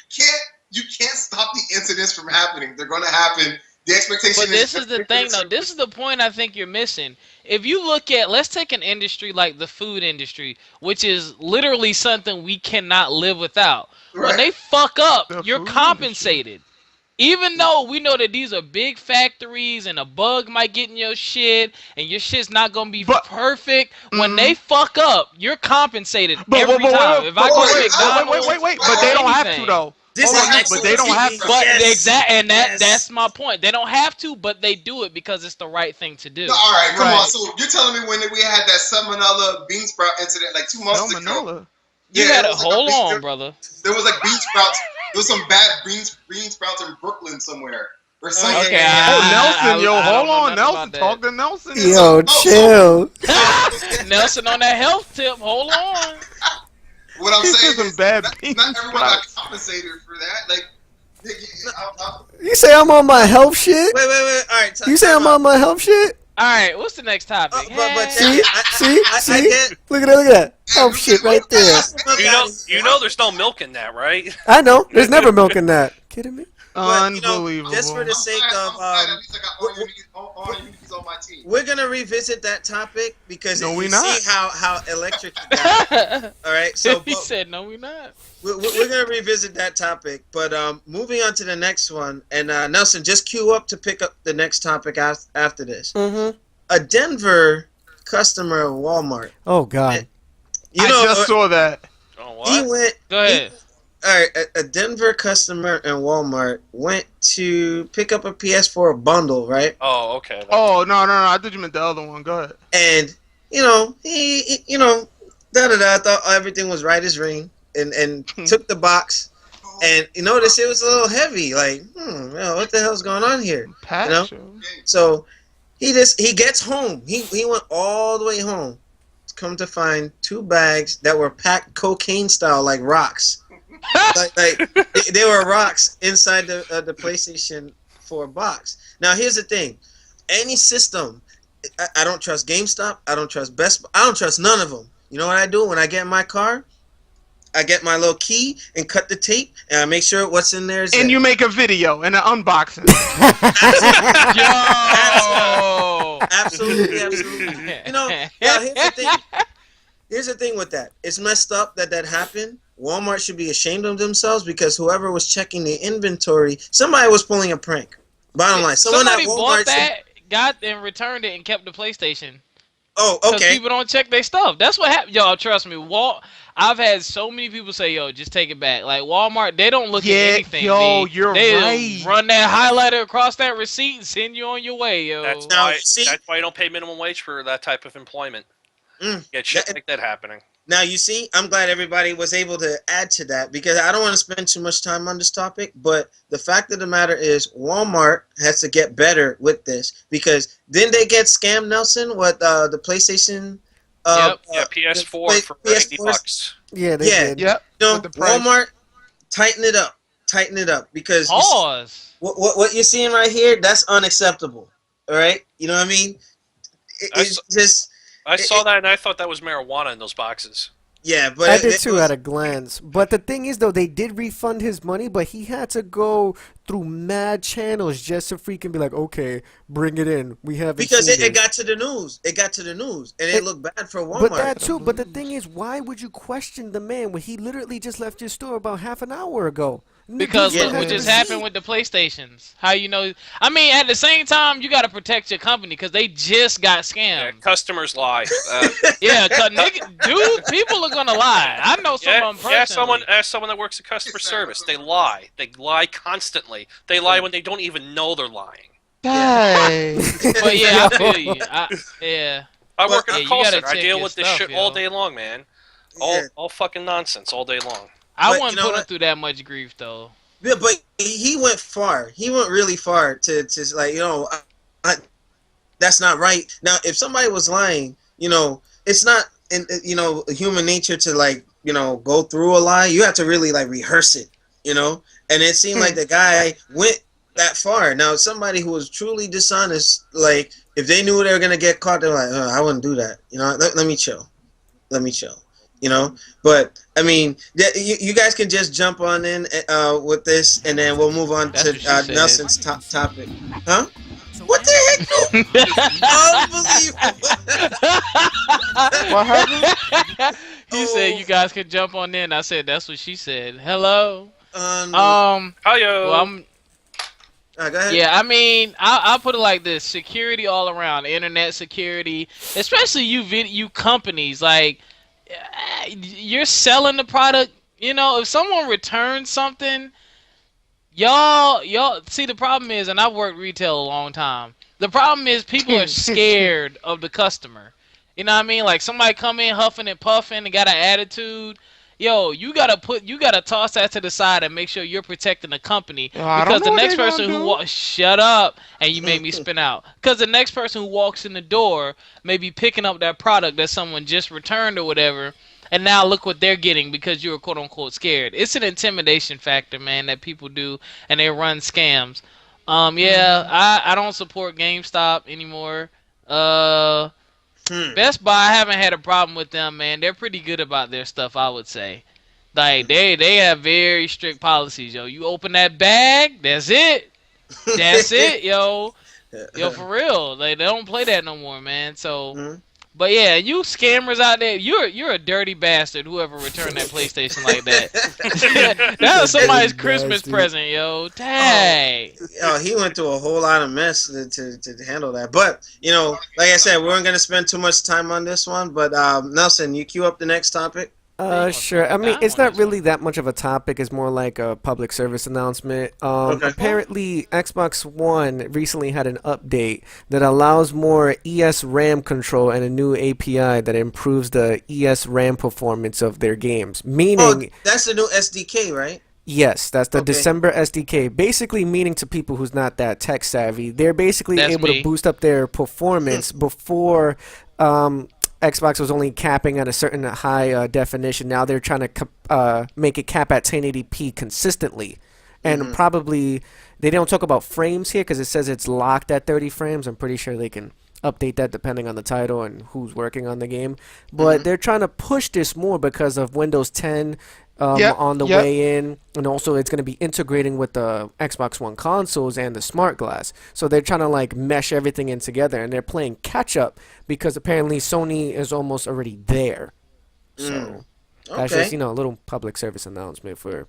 can't stop the incidents from happening. They're going to happen. The expectation But this is the thing, though. ridiculous. This is the point I think you're missing. If you look at, let's take an industry like the food industry, which is literally something we cannot live without. When Right. they fuck up, The you're food compensated. Even though we know that these are big factories and a bug might get in your shit and your shit's not gonna be But- perfect, when they fuck up, you're compensated But every time. If I go to McDonald's, wait. But they don't have to anything. though. this Hold is on, but excellent they don't have TV. to. But Yes. and Yes. that's my point. They don't have to, but they do it because it's the right thing to do. No, all right, come Right. on. So you're telling me when we had that salmonella bean sprout incident like 2 months ago? Salmonella. You Yeah, gotta it was like hold a bean- on, brother. There was like bean sprouts. There was some bad bean sprouts in Brooklyn somewhere or something. Okay, Oh, Nelson, I yo, don't hold know on, nothing Nelson, about talk to Nelson. Yo, chill. that. Nelson on that health tip. Hold on. What I'm He saying said is, some bad not bean everyone got sprouts. compensated for that. Like, You say I'm on my health shit? Wait. All right. You say I'm on my health shit? All right, what's the next topic? But See? I See? get. Look at that. Health shit right there. You know, there's no milk in that, right? I know. There's never milk in that. Kidding me? But, you know, Unbelievable. just for the sake of at least I got all unities on my team. we're gonna revisit that topic because No, you we see not. how electric you got. All right, so he but said, "No, we not." we're gonna revisit that topic. But moving on to the next one, and Nelson, just queue up to pick up the next topic after this. Mm-hmm. A Denver customer of Walmart. Oh, God. You know, I just saw that. Oh, he what? went. Go ahead. All right, a Denver customer in Walmart went to pick up a PS4 bundle, right? Oh, okay. Oh, no. I thought you meant the other one. Go ahead. And he I thought everything was right as rain, and took the box, and you notice it was a little heavy. Like, what the hell's going on here? Pat know? show. So he gets home. He went all the way home. Come to find 2 bags that were packed cocaine style, like rocks. they were rocks inside the PlayStation 4 box. Now here's the thing: any system, I don't trust GameStop. I don't trust Best Buy. I don't trust none of them. You know what I do when I get in my car? I get my little key and cut the tape, and I make sure what's in there is And there. you make a video and an unboxing. Yo. Absolutely. You know, now here's the thing with that. It's messed up that happened. Walmart should be ashamed of themselves because whoever was checking the inventory, somebody was pulling a prank. Bottom line, Somebody at bought Walmart that, got and returned it, and kept the PlayStation. Oh, Because okay. people don't check their stuff. That's what happened. Y'all, trust me. I've had so many people say, yo, just take it back. Like, Walmart, they don't look at anything. yo, B. you're They'll right. run that highlighter across that receipt and send you on your way, yo. That's Now, why. see- That's why you don't pay minimum wage for that type of employment. Mm. Get shit That- like that happening. Now, you see, I'm glad everybody was able to add to that because I don't want to spend too much time on this topic, but the fact of the matter is Walmart has to get better with this because didn't they get scammed, Nelson, with the PlayStation? Yep. Yeah, PS4 for PS4 $80. Yeah, they Yeah. did. Yep. You know, With the price. Walmart, tighten it up because you see- Pause. what you're seeing right here, that's unacceptable. All right, you know what I mean? It's just I saw that and I thought that was marijuana in those boxes. yeah, but I it did too was- at a glance. But the thing is, though, they did refund his money, but he had to go through mad channels just to freaking be like, okay, bring it in. We haven't because seen it got to the news. It got to the news, and it looked bad for Walmart. But that too. But the thing is, why would you question the man when he literally just left your store about half an hour ago? Because Dude, look Yeah. what just happened with the PlayStations. How you know? I mean, at the same time, you got to protect your company because they just got Yeah, scammed. customers lie. Yeah, dude, people are gonna lie. I know someone personally. Ask someone that works in customer service. They lie. They lie constantly. They lie when they don't even know they're lying. Guys. But yeah, I feel you. Yeah. I work Yeah, in a you call gotta center. I check deal your with this stuff, shit yo. all day long, man. Yeah. All fucking nonsense all day long. I But wouldn't you know put him what? through that much grief though. Yeah, but he went far. He went really far to like that's not right. Now, if somebody was lying, it's not in human nature to like go through a lie. You have to really like rehearse it, And it seemed like the guy went that far. Now, somebody who was truly dishonest, like if they knew they were gonna get caught, they're like, I wouldn't do that. Let me chill. Let me chill. But I mean, you guys can just jump on in with this, and then we'll move on to Nelson's topic. Huh? What the heck? Unbelievable. What happened? You said you guys could jump on in. I said that's what she said. Hello. Hiyo. Well, go ahead. yeah, I mean, I'll put it like this: security all around, internet security, especially you companies. Like, you're selling the product. If someone returns something, y'all see the problem is, and I've worked retail a long time. The problem is people are scared of the customer. You know what I mean? Like somebody come in huffing and puffing and got an attitude. Yo, you gotta toss that to the side and make sure you're protecting the company, because the next person who shut up, and you made me spin out, because the next person who walks in the door may be picking up that product that someone just returned or whatever, and now look what they're getting because you were quote unquote scared. It's an intimidation factor, man, that people do, and they run scams. I don't support GameStop anymore. Best Buy, I haven't had a problem with them, man. They're pretty good about their stuff, I would say. Like they have very strict policies, yo. You open that bag, that's it. That's it, yo. Yo, for real. Like they don't play that no more, man. So but yeah, you scammers out there, you're a dirty bastard, whoever returned that PlayStation like that. That was somebody's Christmas present, yo. Dang. He went through a whole lot of mess to handle that. But, like I said, we weren't going to spend too much time on this one. But, Nelson, you queue up the next topic? Sure. I mean, it's not really that much of a topic. It's more like a public service announcement. Apparently, Xbox One recently had an update that allows more ES-RAM control and a new API that improves the ES-RAM performance of their games. Meaning, that's the new SDK, right? Yes, that's the December SDK. Basically meaning to people who's not that tech savvy, they're basically able to boost up their performance before Xbox was only capping at a certain high definition. Now they're trying to make it cap at 1080p consistently. And probably, they don't talk about frames here because it says it's locked at 30 frames. I'm pretty sure they can update that depending on the title and who's working on the game. But they're trying to push this more because of Windows 10 on the way in. And also it's going to be integrating with the Xbox One consoles and the Smart Glass. So they're trying to like mesh everything in together. And they're playing catch up because apparently Sony is almost already there. So that's just, a little public service announcement for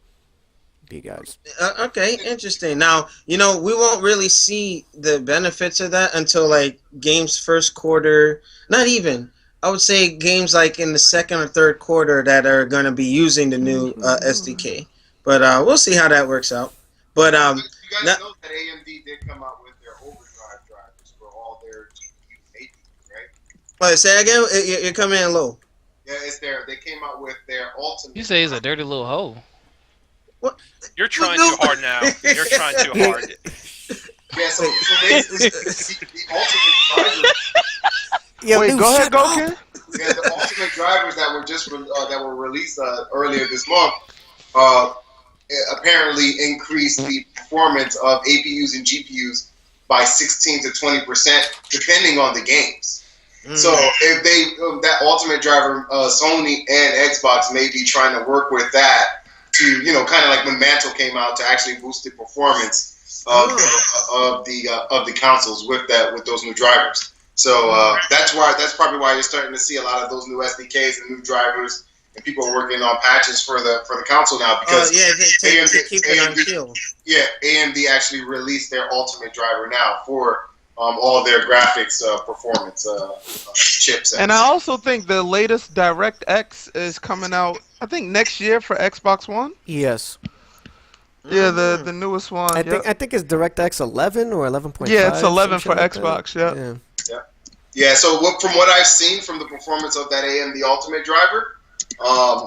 you guys. Okay, interesting. Now, we won't really see the benefits of that until like games first quarter. Not even. I would say games like in the second or third quarter that are going to be using the new SDK. But we'll see how that works out. But you guys know that AMD did come out with their overdrive drivers for all their GPUs and APUs, right? Wait, say again? You're coming in low. Yeah, it's there. They came out with their ultimate. You say he's a dirty little hoe. What? You're trying too hard now. You're trying too hard. Yeah, so the ultimate driver. Wait, go ahead, Kid. Yeah, the ultimate drivers that were just that were released earlier this month apparently increased the performance of APUs and GPUs by 16 to 20%, depending on the games. So if that ultimate driver, Sony and Xbox may be trying to work with that to, kind of like when Mantle came out, to actually boost the performance of the consoles with those new drivers. So that's probably why you're starting to see a lot of those new SDKs and new drivers, and people are working on patches for the console now because to keep it on kill. Yeah, AMD actually released their ultimate driver now for all of their graphics performance chips. And I also think the latest DirectX is coming out, I think next year for Xbox One. Yes. Yeah, the newest one. I think it's DirectX 11 or 11.5. Yeah, it's 11 for Xbox. Yeah. Yeah, so from what I've seen from the performance of that AMD Ultimate driver,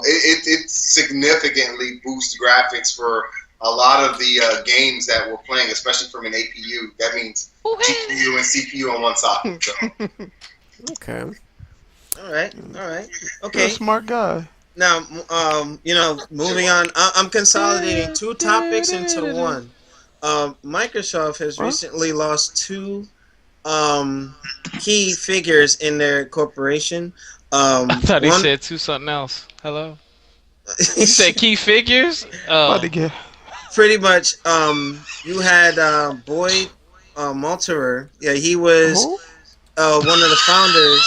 it significantly boosts graphics for a lot of the games that we're playing, especially from an APU. That means GPU and CPU on one socket. So. Okay. All right. You're Okay. a smart guy. Now, moving on. I'm consolidating two topics into one. Microsoft has recently lost two key figures in their corporation. I thought he said two something else. Hello. You said key figures? About to get. Pretty much. You had Boyd Multerer. Yeah, he was Who? one of the founders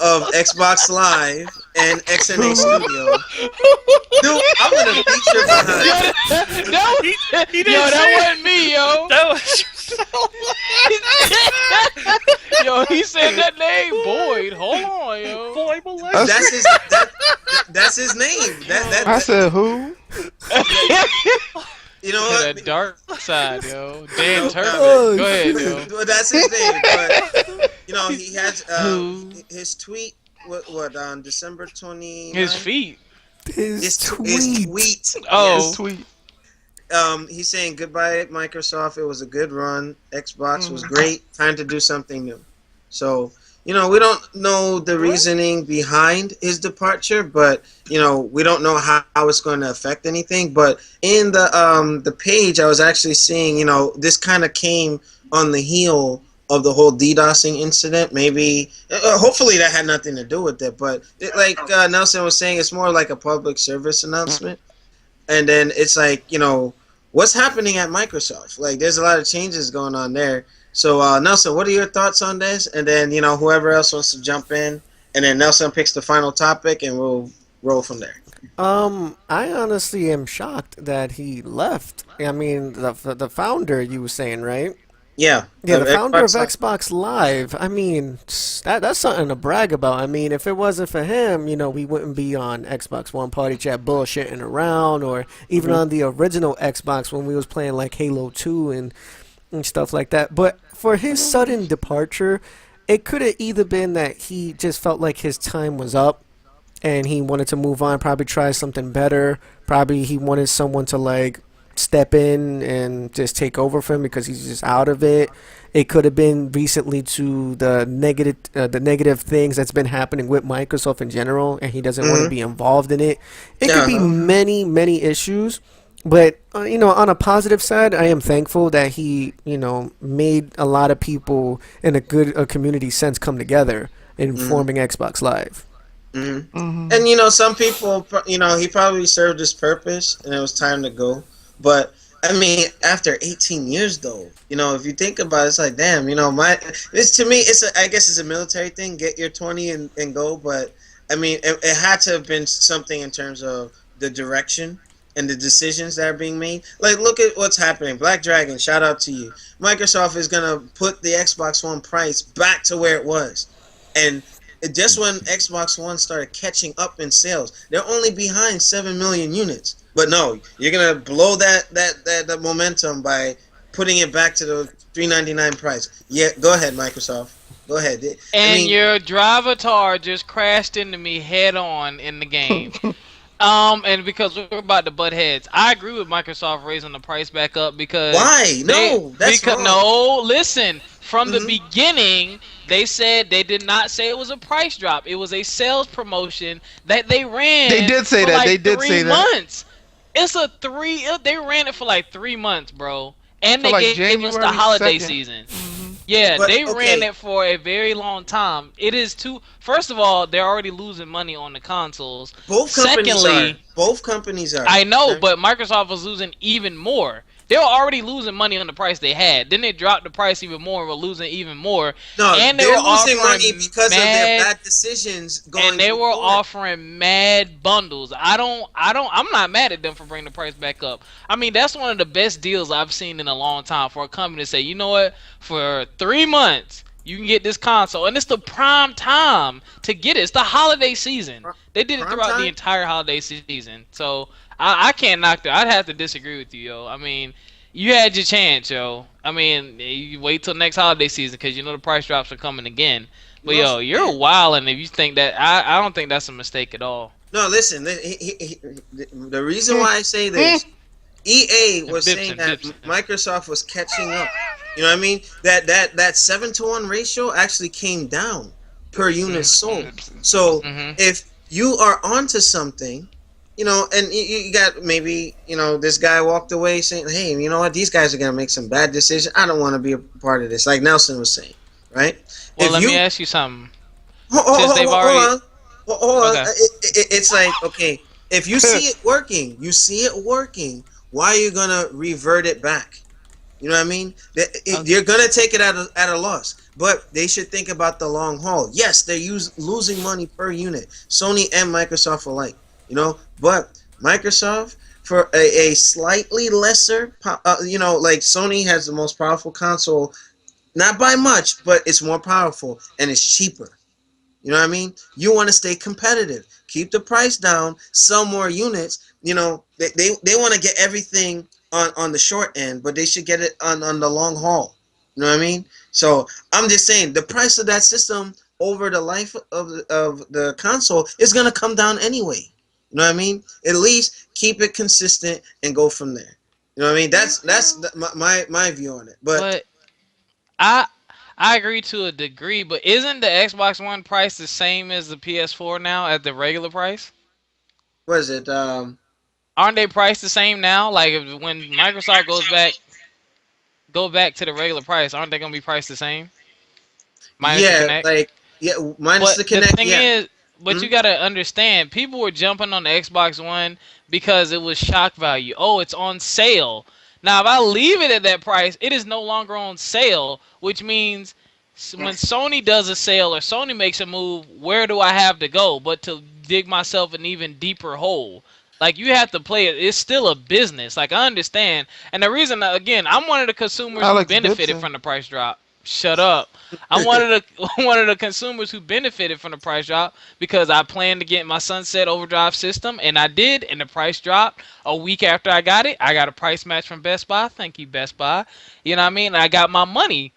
of Xbox Live and XNA Studio. Dude, I'm gonna beat your behind. Yo, that wasn't me, yo. That was. Yo, he said that name, Boyd. Hold on, yo. Boy, molest. That's his name. I said who? You know To what? the dark side, yo. Dan No, Turpin. no. Go ahead, yo. Well, that's his name. But he had his tweet. What on December 20? His feet. His tweet. His tweet. Oh. His tweet. He's saying goodbye Microsoft. It was a good run. Xbox was great. Time to do something new. So, we don't know the reasoning behind his departure, but we don't know how it's going to affect anything. But in the page, I was actually seeing, this kind of came on the heel of the whole DDoSing incident. Maybe, hopefully, that had nothing to do with it. But like Nelson was saying, it's more like a public service announcement. And then it's like, what's happening at Microsoft? Like, there's a lot of changes going on there. So, Nelson, what are your thoughts on this? And then, whoever else wants to jump in. And then Nelson picks the final topic, and we'll roll from there. I honestly am shocked that he left. I mean, the founder, you were saying, right? Yeah. Yeah, the founder of Xbox Xbox Live. I mean, that's something to brag about. I mean, if it wasn't for him, we wouldn't be on Xbox One Party Chat bullshitting around, or even on the original Xbox when we was playing like Halo 2 and stuff like that. But for his sudden departure, it could have either been that he just felt like his time was up and he wanted to move on, probably try something better. Probably he wanted someone to like step in and just take over for him because he's just out of it. It could have been recently to the negative things that's been happening with Microsoft in general, and he doesn't want to be involved in it. It could be many issues, but on a positive side, I am thankful that he made a lot of people in a good community sense come together in forming Xbox Live. And some people, he probably served his purpose, and it was time to go. But I mean, after 18 years, though, if you think about it, it's like, damn, to me, I guess it's a military thing. Get your 20 and go. But I mean, it had to have been something in terms of the direction and the decisions that are being made. Like, look at what's happening. Black Dragon, shout out to you. Microsoft is gonna put the Xbox One price back to where it was, and just when Xbox One started catching up in sales, they're only behind 7 million units. But no, you're gonna blow that momentum by putting it back to the $399 price. Yeah, go ahead, Microsoft. Go ahead. And your Drivatar just crashed into me head on in the game. And because we're about to butt heads, I agree with Microsoft raising the price back up because why? No, that's wrong. No, listen. From the beginning, they said they did not say it was a price drop. It was a sales promotion that they ran. They did say for that. Like they did 3 say months. It's a 3. They ran it for like 3 months, bro. And they like gave us the holiday 2nd. season. Yeah, But, they okay. ran it for a very long time. It is too. First of all, they're already losing money on the consoles. Both companies are. I know, but Microsoft was losing even more. They were already losing money on the price they had. Then they dropped the price even more and were losing even more. No, and they're losing offering money because of their bad decisions going And they were forward. offering mad bundles. I'm not mad at them for bringing the price back up. I mean, that's one of the best deals I've seen in a long time for a company to say, you know what, for 3 months, you can get this console. And it's the prime time to get it. It's the holiday season. They did it throughout the entire holiday season. So I can't knock that. I'd have to disagree with you, yo. I mean, you had your chance, yo. I mean, you wait till next holiday season because you know the price drops are coming again. But yo, you're wildin' if you think that. I don't think that's a mistake at all. No, listen. The reason why I say this, EA was saying that Microsoft was catching up You know what I mean? That 7-to-1 ratio actually came down per unit sold. So Mm-hmm. if you are onto something, and you got maybe this guy walked away saying, "Hey, you know what? These guys are gonna make some bad decisions. I don't want to be a part of this." Like Nelson was saying, right? Well, If let me you ask you something. hold, Since hold, they've hold, hold already on, hold on. okay, It's like, okay, if you see it working, why are you gonna revert it back? You know what I mean? okay, You're gonna take it at a loss, but they should think about the long haul. Yes, they're losing money per unit. Sony and Microsoft alike, but Microsoft for a slightly lesser, like Sony has the most powerful console, not by much, but it's more powerful and it's cheaper. You know what I mean? You want to stay competitive. Keep the price down, sell more units. They want to get everything on the short end, but they should get it on the long haul. You know what I mean? So I'm just saying the price of that system over the life of the console is gonna come down anyway. You know what I mean? At least keep it consistent and go from there. You know what I mean? That's my view on it. But but I I agree to a degree. But isn't the Xbox One price the same as the PS4 now at the regular price? what is it? Aren't they priced the same now? Like when Microsoft go back to the regular price, aren't they gonna be priced the same minus the Yeah, Connect? like yeah, minus But the the connect. thing Yeah. is, but Hmm. you gotta understand, people were jumping on the Xbox One because it was shock value. Oh, it's on sale. Now, if I leave it at that price, it is no longer on sale, which means when Sony does a sale or Sony makes a move, where do I have to go but to dig myself an even deeper hole? Like you have to play it. It's still a business. Like I understand, and the reason again, I'm one of the consumers who Alex benefited Bibson. from the price drop. Shut up. I'm one of the one of the consumers who benefited from the price drop because I planned to get my Sunset Overdrive system, and I did, and the price dropped a week after I got it. I got a price match from Best Buy. Thank you, Best Buy. You know what I mean? I got my money,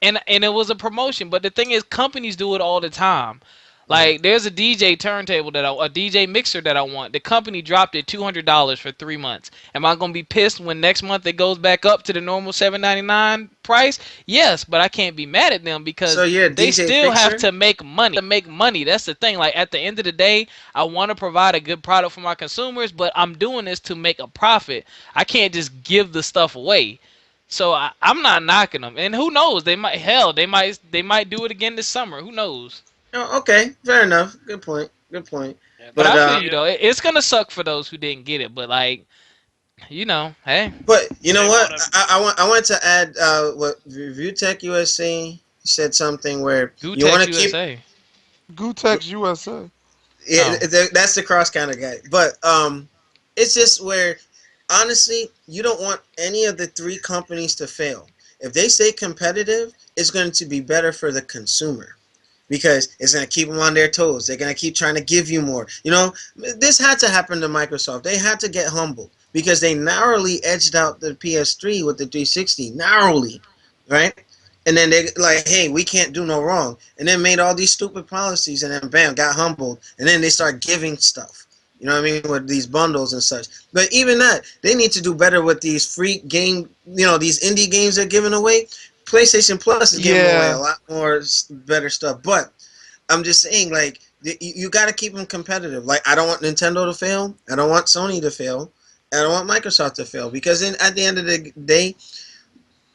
and it was a promotion. But the thing is, companies do it all the time. Hmm. Like there's a DJ turntable a DJ mixer that I want. The company dropped it $200 for 3 months. Am I gonna be pissed when next month it goes back up to the normal $799 price? Yes, but I can't be mad at them So because you're a they DJ still have fixer. to make money. That's the thing. Like at the end of the day, I want to provide a good product for my consumers, but I'm doing this to make a profit. I can't just give the stuff away. So I'm not knocking them. And who knows? They might do it again this summer. Who knows? Oh, okay, fair enough. Good point. Good point. Yeah, But the But I feel you idea. though. It's gonna suck for those who didn't get it. But like, hey, you know They what? want to. I want to add what ViewTech USA said something where you want Gutex to keep. USA. Gutex USA. Yeah, Oh, that's the cross counter guy. But it's just where honestly, you don't want any of the three companies to fail. If they stay competitive, it's going to be better for the consumer because it's going to keep them on their toes. They're going to keep trying to give you more. This had to happen to Microsoft. They had to get humbled because they narrowly edged out the PS3 with the 360, narrowly, right? And then they like, hey, we can't do no wrong, and then made all these stupid policies, and then bam, got humbled, and then they start giving stuff. You know what I mean, with these bundles and such. But even that, they need to do better with these free game, these indie games they're giving away. PlayStation Plus is giving away a Yeah, lot more better stuff. But I'm just saying, like, you got to keep them competitive. Like, I don't want Nintendo to fail. I don't want Sony to fail. I don't want Microsoft to fail because at the end of the day,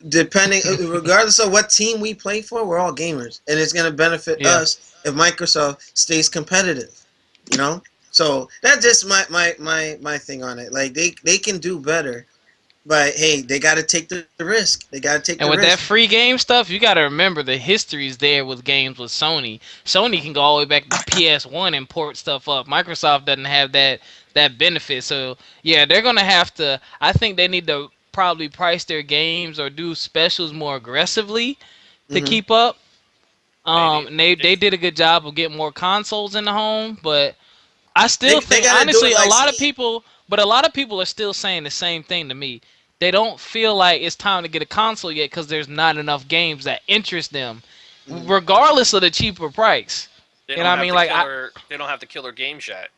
depending, regardless of what team we play for, we're all gamers, and it's going to benefit yeah. us if Microsoft stays competitive. You know, so that's just my thing on it. Like they can do better, but hey, they got to take the risk. They got to take the And with that risk. free game stuff, you got to remember the history's there with games with Sony. Sony can go all the way back to PS1 and port stuff up. Microsoft doesn't have that benefit. So yeah, they're gonna have to. I think they need to probably price their games or do specials more aggressively to Hmm. keep up. They need. And they did a good job of getting more consoles in the home, but I still They think got to do honestly it like a lot of people are still saying the same thing to me. They don't feel like it's time to get a console yet because there's not enough games that interest them, Mhm. regardless of the cheaper price. They You know don't what I have mean? the Like killer. They don't have the killer games yet.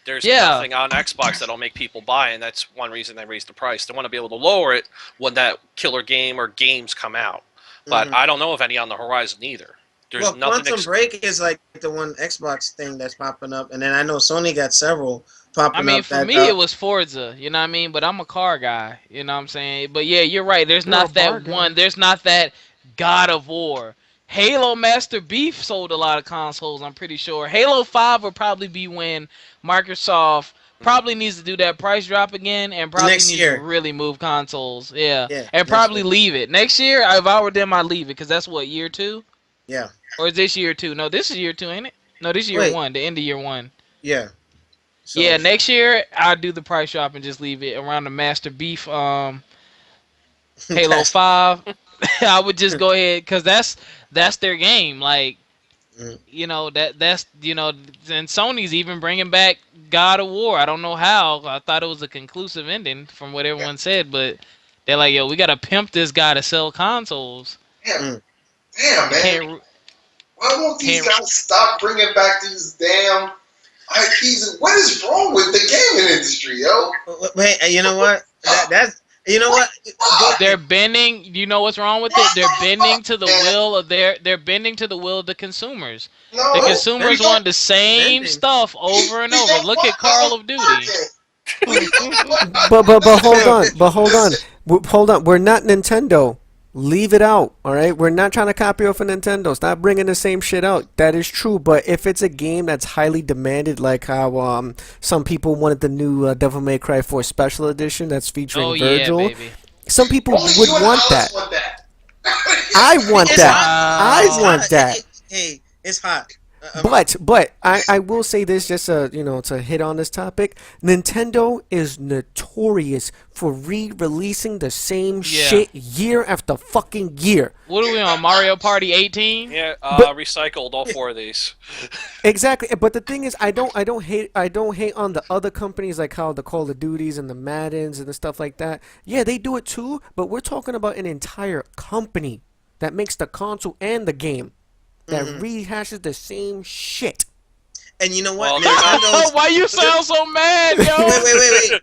there's Yeah. nothing on Xbox that'll make people buy, and that's one reason they raised the price. They want to be able to lower it when that killer game or games come out. But I don't know of any on the horizon either. There's Well, nothing. Quantum Break is like the one Xbox thing that's popping up, and then I know Sony got several popping up. I mean, for me, it was Forza, you know what I mean? But I'm a car guy, you know what I'm saying? But yeah, you're right. There's not that one. There's not that God of War. Halo Master Beef sold a lot of consoles, I'm pretty sure. Halo 5 will probably be when Microsoft probably needs to do that price drop again and probably needs to really move consoles. Yeah. And probably leave it. Next year, if I were them, I'd leave it because that's what, year 2? Yeah. Or is this year 2? No, this is year 2, ain't it? No, this is year 1, the end of year 1. Yeah. So, yeah, next year I'll do the price drop and just leave it around the Master Beef Halo 5. I would just go ahead because that's their game. Like, you know, that's you know, and Sony's even bringing back God of War. I don't know how. I thought it was a conclusive ending from what everyone said, but they're like, yo, we gotta pimp this guy to sell consoles. Damn, man. Why won't these guys stop bringing back these damn IPs? What is wrong with the gaming industry, yo? Wait, you know what? That's you know what? They're bending. You know what's wrong with it? They're bending to the will of They're bending to the will of the consumers. No, the consumers want the same stuff over and over. Look at Call of Duty. but hold on. We're not Nintendo. Leave it out, all right? We're not trying to copy off of Nintendo. Stop bringing the same shit out. That is true, but if it's a game that's highly demanded, like how some people wanted the new Devil May Cry 4 Special Edition that's featuring Virgil, some people would want that. I want that. I want that. Hey, it's hot. But I will say this just to hit on this topic. Nintendo is notorious for re-releasing the same shit year after fucking year. What are we on, Mario Party 18? Yeah, recycled all 4 of these. Exactly, but the thing is, I don't hate on the other companies like how the Call of Duties and the Maddens and the stuff like that. Yeah, they do it too, but we're talking about an entire company that makes the console and the game. That rehashes the same shit. And you know what? Why you sound so mad, yo? Wait.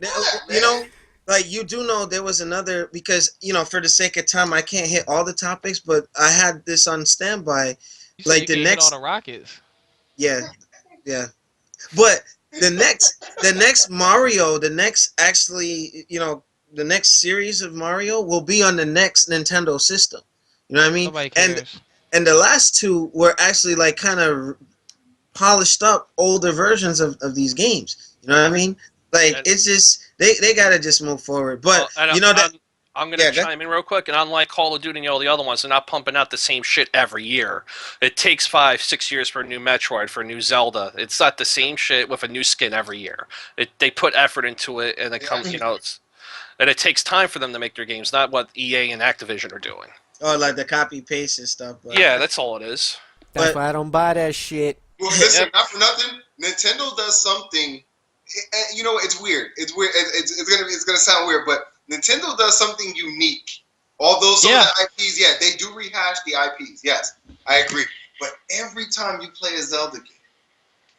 You know, like you do know there was another because for the sake of time I can't hit all the topics, but I had this on standby. Like the next hit all the rockets. Yeah. But the next Mario, the next the next series of Mario will be on the next Nintendo system. You know what I mean? Nobody cares. And the last 2 were actually like kind of polished up older versions of these games. You know what I mean? Like it's just they gotta just move forward. But I'm gonna chime in real quick. And unlike Call of Duty and all the other ones, they're not pumping out the same shit every year. It takes 5-6 years for a new Metroid, for a new Zelda. It's not the same shit with a new skin every year. They put effort into it, and it comes and it takes time for them to make their games. Not what EA and Activision are doing. Oh, like the copy paste and stuff. But yeah, that's all it is. That's why I don't buy that shit. Well, listen, not for nothing. Nintendo does something. You know, it's weird. It's weird. It's gonna sound weird, but Nintendo does something unique. Although some of the IPs, they do rehash the IPs. Yes, I agree. But every time you play a Zelda game,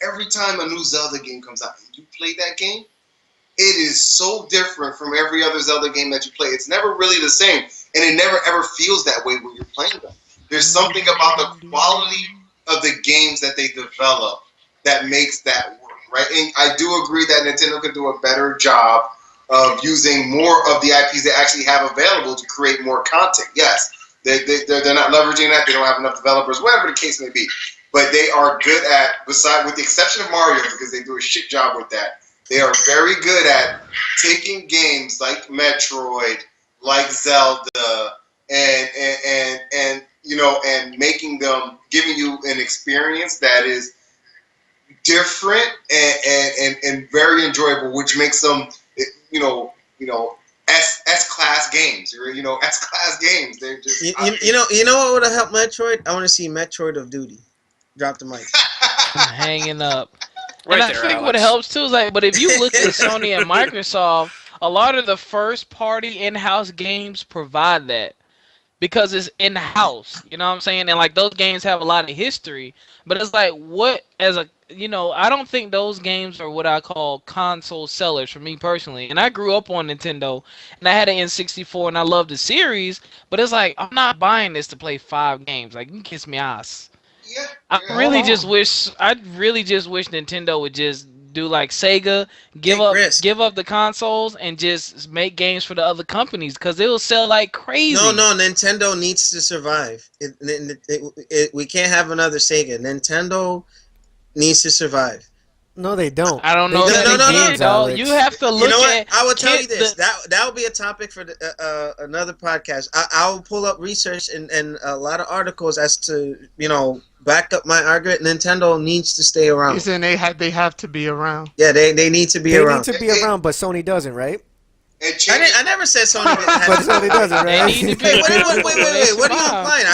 every time a new Zelda game comes out, and you play that game, it is so different from every other Zelda game that you play. It's never really the same. And it never ever feels that way when you're playing them. There's something about the quality of the games that they develop that makes that work, right? And I do agree that Nintendo could do a better job of using more of the IPs they actually have available to create more content. Yes, they're not leveraging that. They don't have enough developers, whatever the case may be. But they are good at, with the exception of Mario, because they do a shit job with that, they are very good at taking games like Metroid, like Zelda, and making them, giving you an experience that is different and very enjoyable, which makes them, S-class games, or S-class games. They're just you know what would have helped Metroid? I want to see Metroid of Duty. Drop the mic. I'm hanging up. Right and there, I think Alex. what helps too is but if you look at Sony and Microsoft, a lot of the first party in-house games provide that. because it's in house. You know what I'm saying? And like those games have a lot of history, but it's like what as a I don't think those games are what I call console sellers for me personally. And I grew up on Nintendo, and I had an N64, and I loved the series. But it's like I'm not buying this to play 5 games. Like, you can kiss me ass. Yeah. I Yeah. really just wish Nintendo would just do like Sega, Take risk. give up the consoles and just make games for the other companies, because it will sell like crazy. No, Nintendo needs to survive. We can't have another Sega. Nintendo needs to survive. No, they don't. I don't know. They if just they make did, games, dog. Alex. You have to look You know what? at. I will tell you kid- this. the- That will be a topic for another podcast. I will pull up research and a lot of articles as to back up my argument. Nintendo needs to stay around. He's saying they have to be around. Yeah, they need to be They around. need to be around, but Sony doesn't, right? It changes. I never said Sony didn't have But to. Sony doesn't, They right? need to be Wait, around. what are you implying?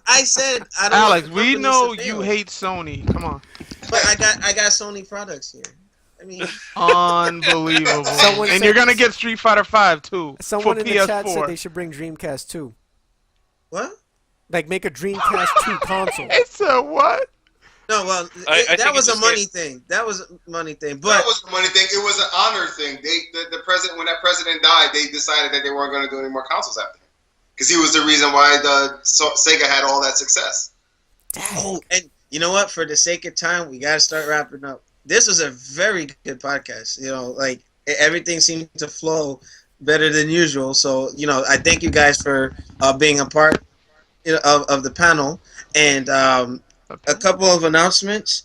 I said I don't. Alex, want we companies know to you fail. hate Sony. Come on. But I got Sony products here. I mean, Unbelievable. Someone And said- you're gonna get Street Fighter 5 too Someone for in the PS4. chat said they should bring Dreamcast 2. what? Like, make a Dreamcast 2 console. It's a what? No, well, I that think was it's a just money thing. That was a money thing. That But was the money thing. It was an honor thing. The president, when that president died, they decided that they weren't going to do any more consoles after him because he was the reason why Sega had all that success. and you know what? For the sake of time, we got to start wrapping up. This was a very good podcast. Like everything seemed to flow better than usual. So I thank you guys for being a part of the panel. And a couple of announcements.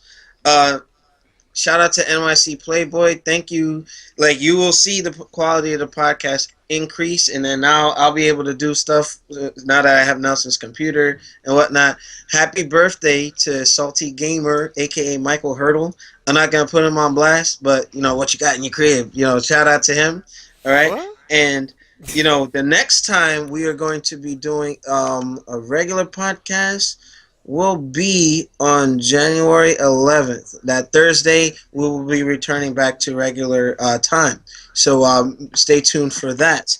Shout out to NYC Playboy. Thank you. Like, you will see the quality of the podcast increase, and then now I'll be able to do stuff now that I have Nelson's computer and whatnot. Happy birthday to Salty Gamer, aka Michael Hurdle. I'm not gonna put him on blast, but what you got in your crib. Shout out to him. All right, What? and the next time we are going to be doing a regular podcast will be on January 11th. That Thursday, we will be returning back to regular time. So stay tuned for that.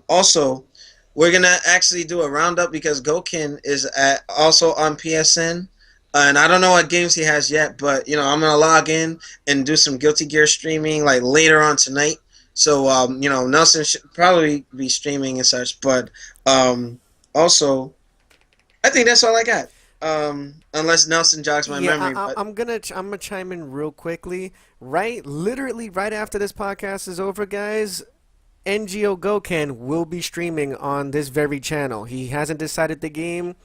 Also, we're going to actually do a roundup because Gokin is also on PSN. And I don't know what games he has yet, but I'm going to log in and do some Guilty Gear streaming like later on tonight. So, Nelson should probably be streaming and such. But also, I think that's all I got. Unless Nelson jogs my memory. But I'm gonna chime in real quickly. Literally right after this podcast is over, guys, NGO Gokan will be streaming on this very channel. He hasn't decided the game,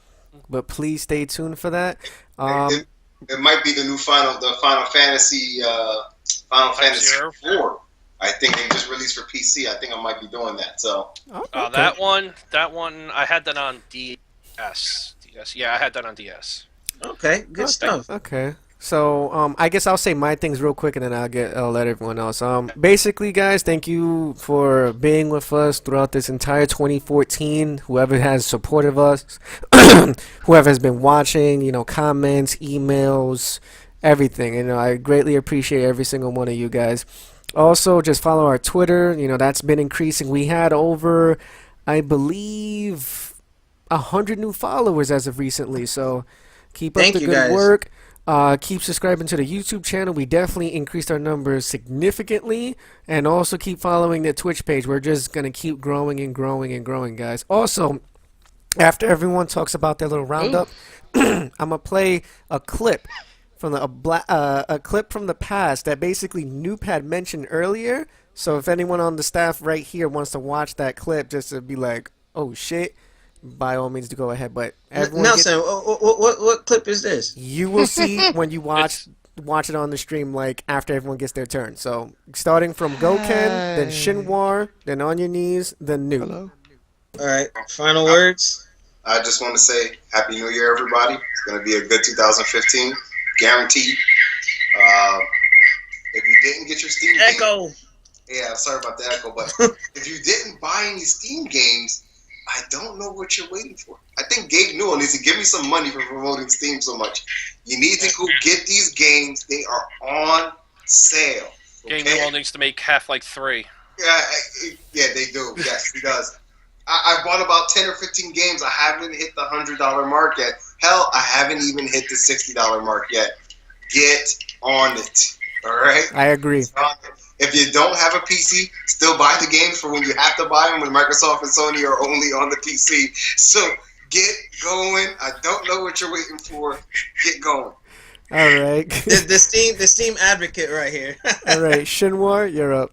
but please stay tuned for that. It might be the Final Fantasy 4. I think they just released for PC. I think I might be doing that. So Okay. That one, I had that on DS. Yeah, I had that on DS. okay, good stuff. Okay. So, I guess I'll say my things real quick, and then I'll let everyone else. Basically, guys, thank you for being with us throughout this entire 2014. Whoever has supported us, whoever has been watching, comments, emails, everything. I greatly appreciate every single one of you guys. Also, just follow our Twitter. That's been increasing. We had over, I believe, 100 new followers as of recently. So, keep up Thank the you, good guys. work. Keep subscribing to the YouTube channel. We definitely increased our numbers significantly. And also keep following the Twitch page. We're just going to keep growing and growing and growing, guys. Also, after everyone talks about their little roundup, I'm going to play a clip from a clip from the past that basically Noop had mentioned earlier. So if anyone on the staff right here wants to watch that clip just to be like, oh shit, by all means to go ahead. But everyone Nelson, what clip is this? you will see when you watch it on the stream, like after everyone gets their turn. So starting from Goken, then Shinwar, then On Your Knees, then Noob. Hello. All right, final words. I just want to say Happy New Year, everybody. It's going to be a good 2015, guaranteed. If you didn't get your Steam game, Echo. yeah, sorry about the echo, but if you didn't buy any Steam games, I don't know what you're waiting for. I think Gabe Newell needs to give me some money for promoting Steam so much. You need to go get these games. They are on sale. Game Okay? Newell needs to make Half-Life 3. Yeah, they do. Yes, he does. I bought about 10 or 15 games. I haven't hit the $100 mark yet. Hell, I haven't even hit the $60 mark yet. Get on it. All right? I agree. If you don't have a PC, still buy the games for when you have to buy them when Microsoft and Sony are only on the PC. So get going. I don't know what you're waiting for. Get going. All right. The Steam advocate right here. All right, Shinwar, you're up.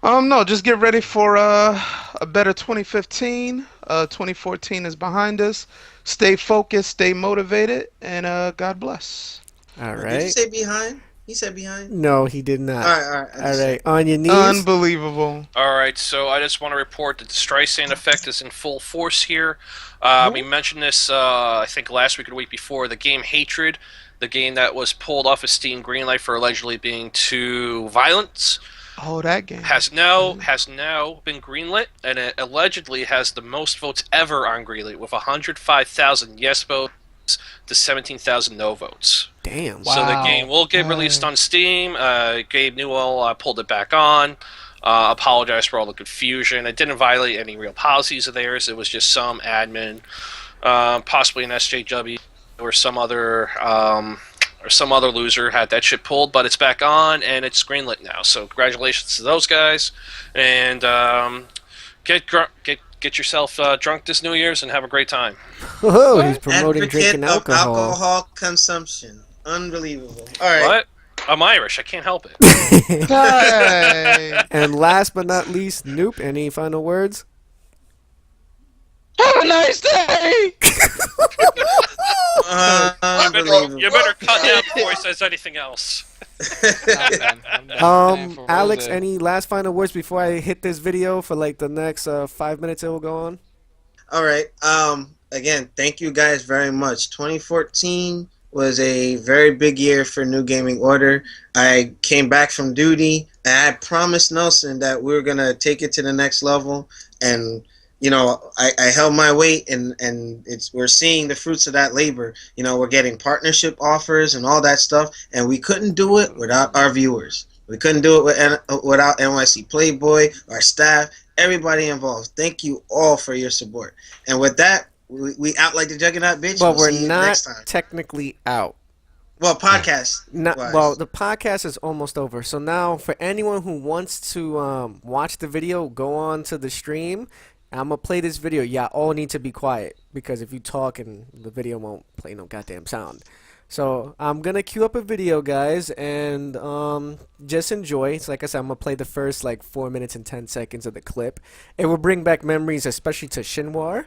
No, just get ready for a better 2015. 2014 is behind us. Stay focused, stay motivated, and God bless. All Did you right. say behind? He said behind. No, he did not. All right. All right, on your knees. Unbelievable. All right, so I just want to report that the Streisand effect is in full force here. We mentioned this, I think, last week or the week before. The game Hatred, the game that was pulled off of Steam Greenlight for allegedly being too violent, Oh, that game. has now been greenlit, and it allegedly has the most votes ever on Greenlit, with 105,000 yes votes to 17,000 no votes. Damn. So the game will get released on Steam. Gabe Newell pulled it back on. Apologized for all the confusion. It didn't violate any real policies of theirs. It was just some admin, possibly an SJW or some other loser had that shit pulled. But it's back on and it's greenlit now. So congratulations to those guys. And get yourself drunk this New Year's and have a great time. Oh, he's promoting Advocate drinking of alcohol. alcohol consumption. Unbelievable. All right. What? I'm Irish. I can't help it. Hey. And last but not least, Noop, any final words? Have a nice day. Unbelievable. You better cut that before he says anything else. I'm done for Alex, Rose. any last final words before I hit this video for like the next 5 minutes it will go on? All right. Again, thank you guys very much. 2014 was a very big year for New Gaming Order. I came back from duty, and I promised Nelson that we were gonna take it to the next level. And you know, I held my weight, and we're seeing the fruits of that labor. You know, we're getting partnership offers and all that stuff, and we couldn't do it without our viewers. We couldn't do it without NYC Playboy, our staff, everybody involved. Thank you all for your support. And with that, we out like the Juggernaut bitch. But We'll we're see you not next time. technically out. Well, podcast. Well, the podcast is almost over. So now, for anyone who wants to watch the video, go on to the stream. I'm gonna play this video. Y'all all need to be quiet because if you talk and the video won't play no goddamn sound. So I'm gonna queue up a video, guys, and just enjoy. It's like I said, I'm gonna play the first like 4 minutes and 10 seconds of the clip. It will bring back memories, especially to Shinwar.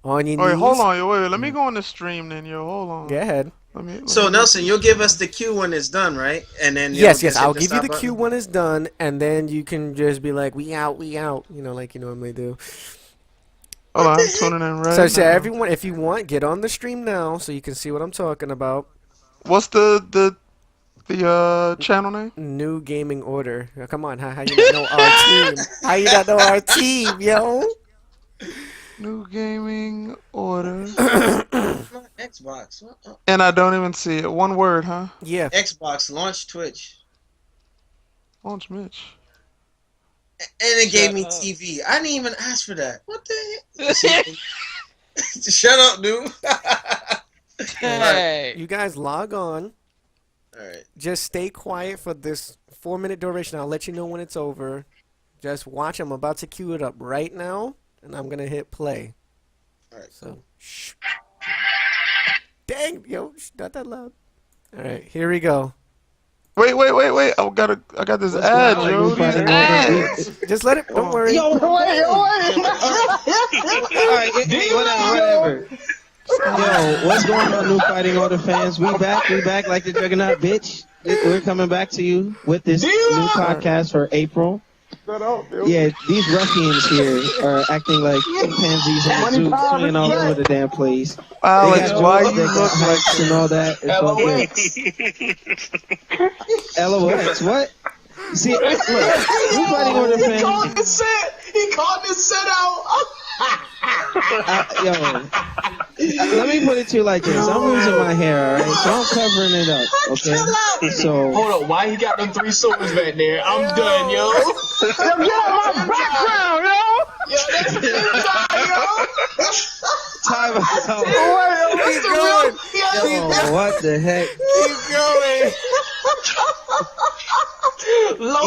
On your Wait, knees. hold on. Wait, let me go on the stream then, yo. Hold on. Go ahead. So Nelson, you'll give us the cue when it's done, right? And then Yes, just I'll hit give you stop the button? cue when it's done, and then you can just be like, we out, you know, like you normally do. Hold on, I'm tuning in right So now. everyone, if you want, get on the stream now so you can see what I'm talking about. What's the channel name? New Gaming Order. Now, come on, how you not know our team? How you not know our team, yo? New Gaming Order. Xbox. And I don't even see it. One word, huh? Yeah. Xbox launch Twitch. Launch Mitch. And it gave me up. TV. I didn't even ask for that. What the heck? Shut up, dude. Hey. You guys log on. Alright. Just stay quiet for this 4-minute duration. I'll let you know when it's over. Just watch. I'm about to cue it up right now, and I'm gonna hit play. Alright. So, shh. Dang, yo, not that loud. All right, here we go. Wait. I got this ad, yo. These ads. Just let it. Don't worry. Yo, wait. Alright, whatever. Yo, what's going on, New Fighting Order fans? We back like the Juggernaut, bitch. We're coming back to you with this new podcast for April. Yeah, these ruffians here are acting like chimpanzees in the zoo, swinging all over the damn place. Alex, why you they look got like hikes and all that? It's all good. LOX, what? See, look, New Fighting Order fans. He called the set out. Let me put it to you like this. I'm losing my hair, alright? So I'm covering it up, okay? So Hold up, why he got them 3 swords back there? I'm done, yo. get out of my background, yo! That's time out. Keep going. Yo, what the heck? Keep going.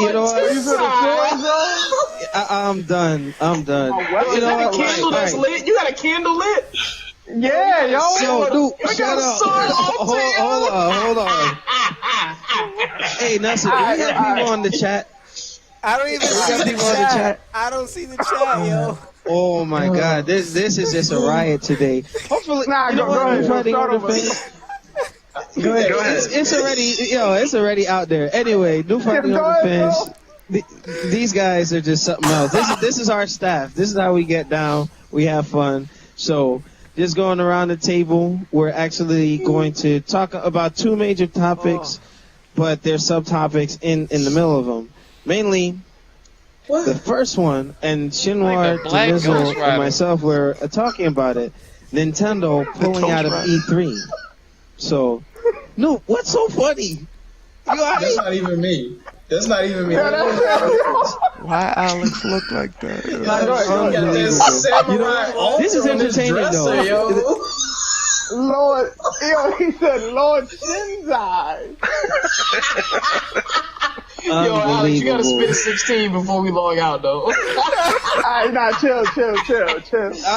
You know what? I'm done. You know what? Right. You got a candle lit? Yeah, yo. So, dude, shut up. Hold on. Hey, Nelson, do we have people on the chat? I don't even see the chat. I don't see the chat, yo. Oh my God, this is just a riot today. Hopefully, you know what? New Fighting Order fans. Go ahead. It's already out there. Anyway, New Fighting Order fans. These guys are just something else. This is our staff. This is how we get down. We have fun. So, just going around the table, we're actually going to talk about two major topics, but there's subtopics in the middle of them. Mainly, the first one, and Shinwar, Demizzle, and myself were talking about it. Nintendo pulling out of E3. So, no, what's so funny? That's not even me. Why Alex look like that? This is entertaining, though. Lord, he said Lord Shinzai. Yo, Alex, you gotta spit a 16 before we log out, though. Alright, nah, chill.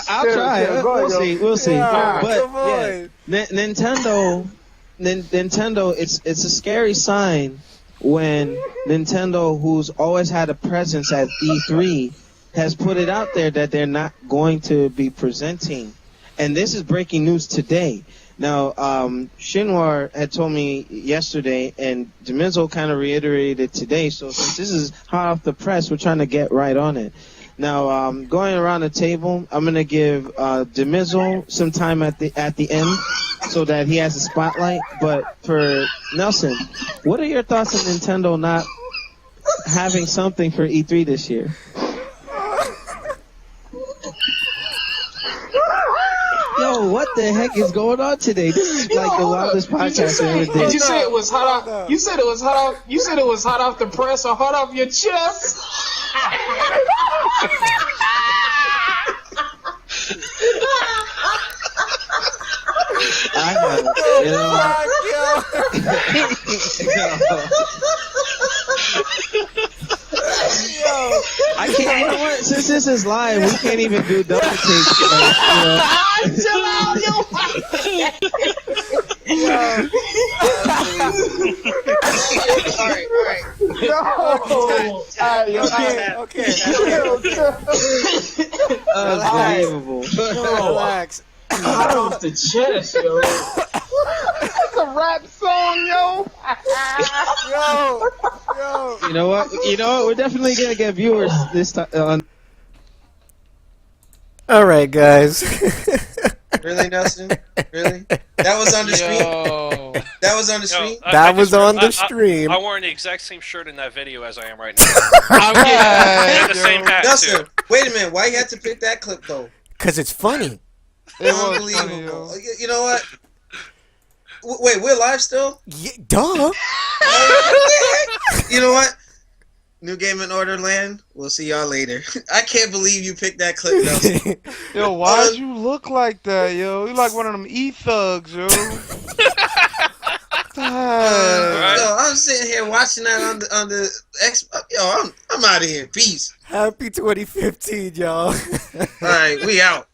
I'll try. We'll see. Yeah, But yeah, Nintendo, it's a scary sign when Nintendo, who's always had a presence at E3, has put it out there that they're not going to be presenting. And this is breaking news today. Now, Shinwar had told me yesterday, and Demizzle kind of reiterated today. So since this is hot off the press, we're trying to get right on it. Now, going around the table, I'm gonna give Demizzle some time at the end, so that he has a spotlight. But for Nelson, what are your thoughts on Nintendo not having something for E3 this year? Yo, what the heck is going on today? This is like the wildest podcast I ever did. Did you say it was hot off? You said it was hot off. You said it was hot off the press or hot off your chest? I can't. You know what? Since this is live, we can't even do double takes. Chill out, yo. Okay. Unbelievable. Relax. Hot off the chest, yo. It's a rap song, yo. Yo. You know what? We're definitely gonna get viewers this time. All right, guys. Really, Nelson? Really? That was on the stream? That was on the stream? That was on the stream. I'm wearing the exact same shirt in that video as I am right now. And the same hat, Nelson, too. wait a minute. Why you had to pick that clip, though? Because it's funny. Unbelievable. You know what? Wait, we're live still? Yeah, duh. You know what? New Gaming Order land. We'll see y'all later. I can't believe you picked that clip, Nelson. Yo, why'd you look like that, yo? You like one of them E-thugs, yo. Yo, I'm sitting here watching that on the X. Yo, I'm out of here. Peace. Happy 2015, y'all. All right, we out.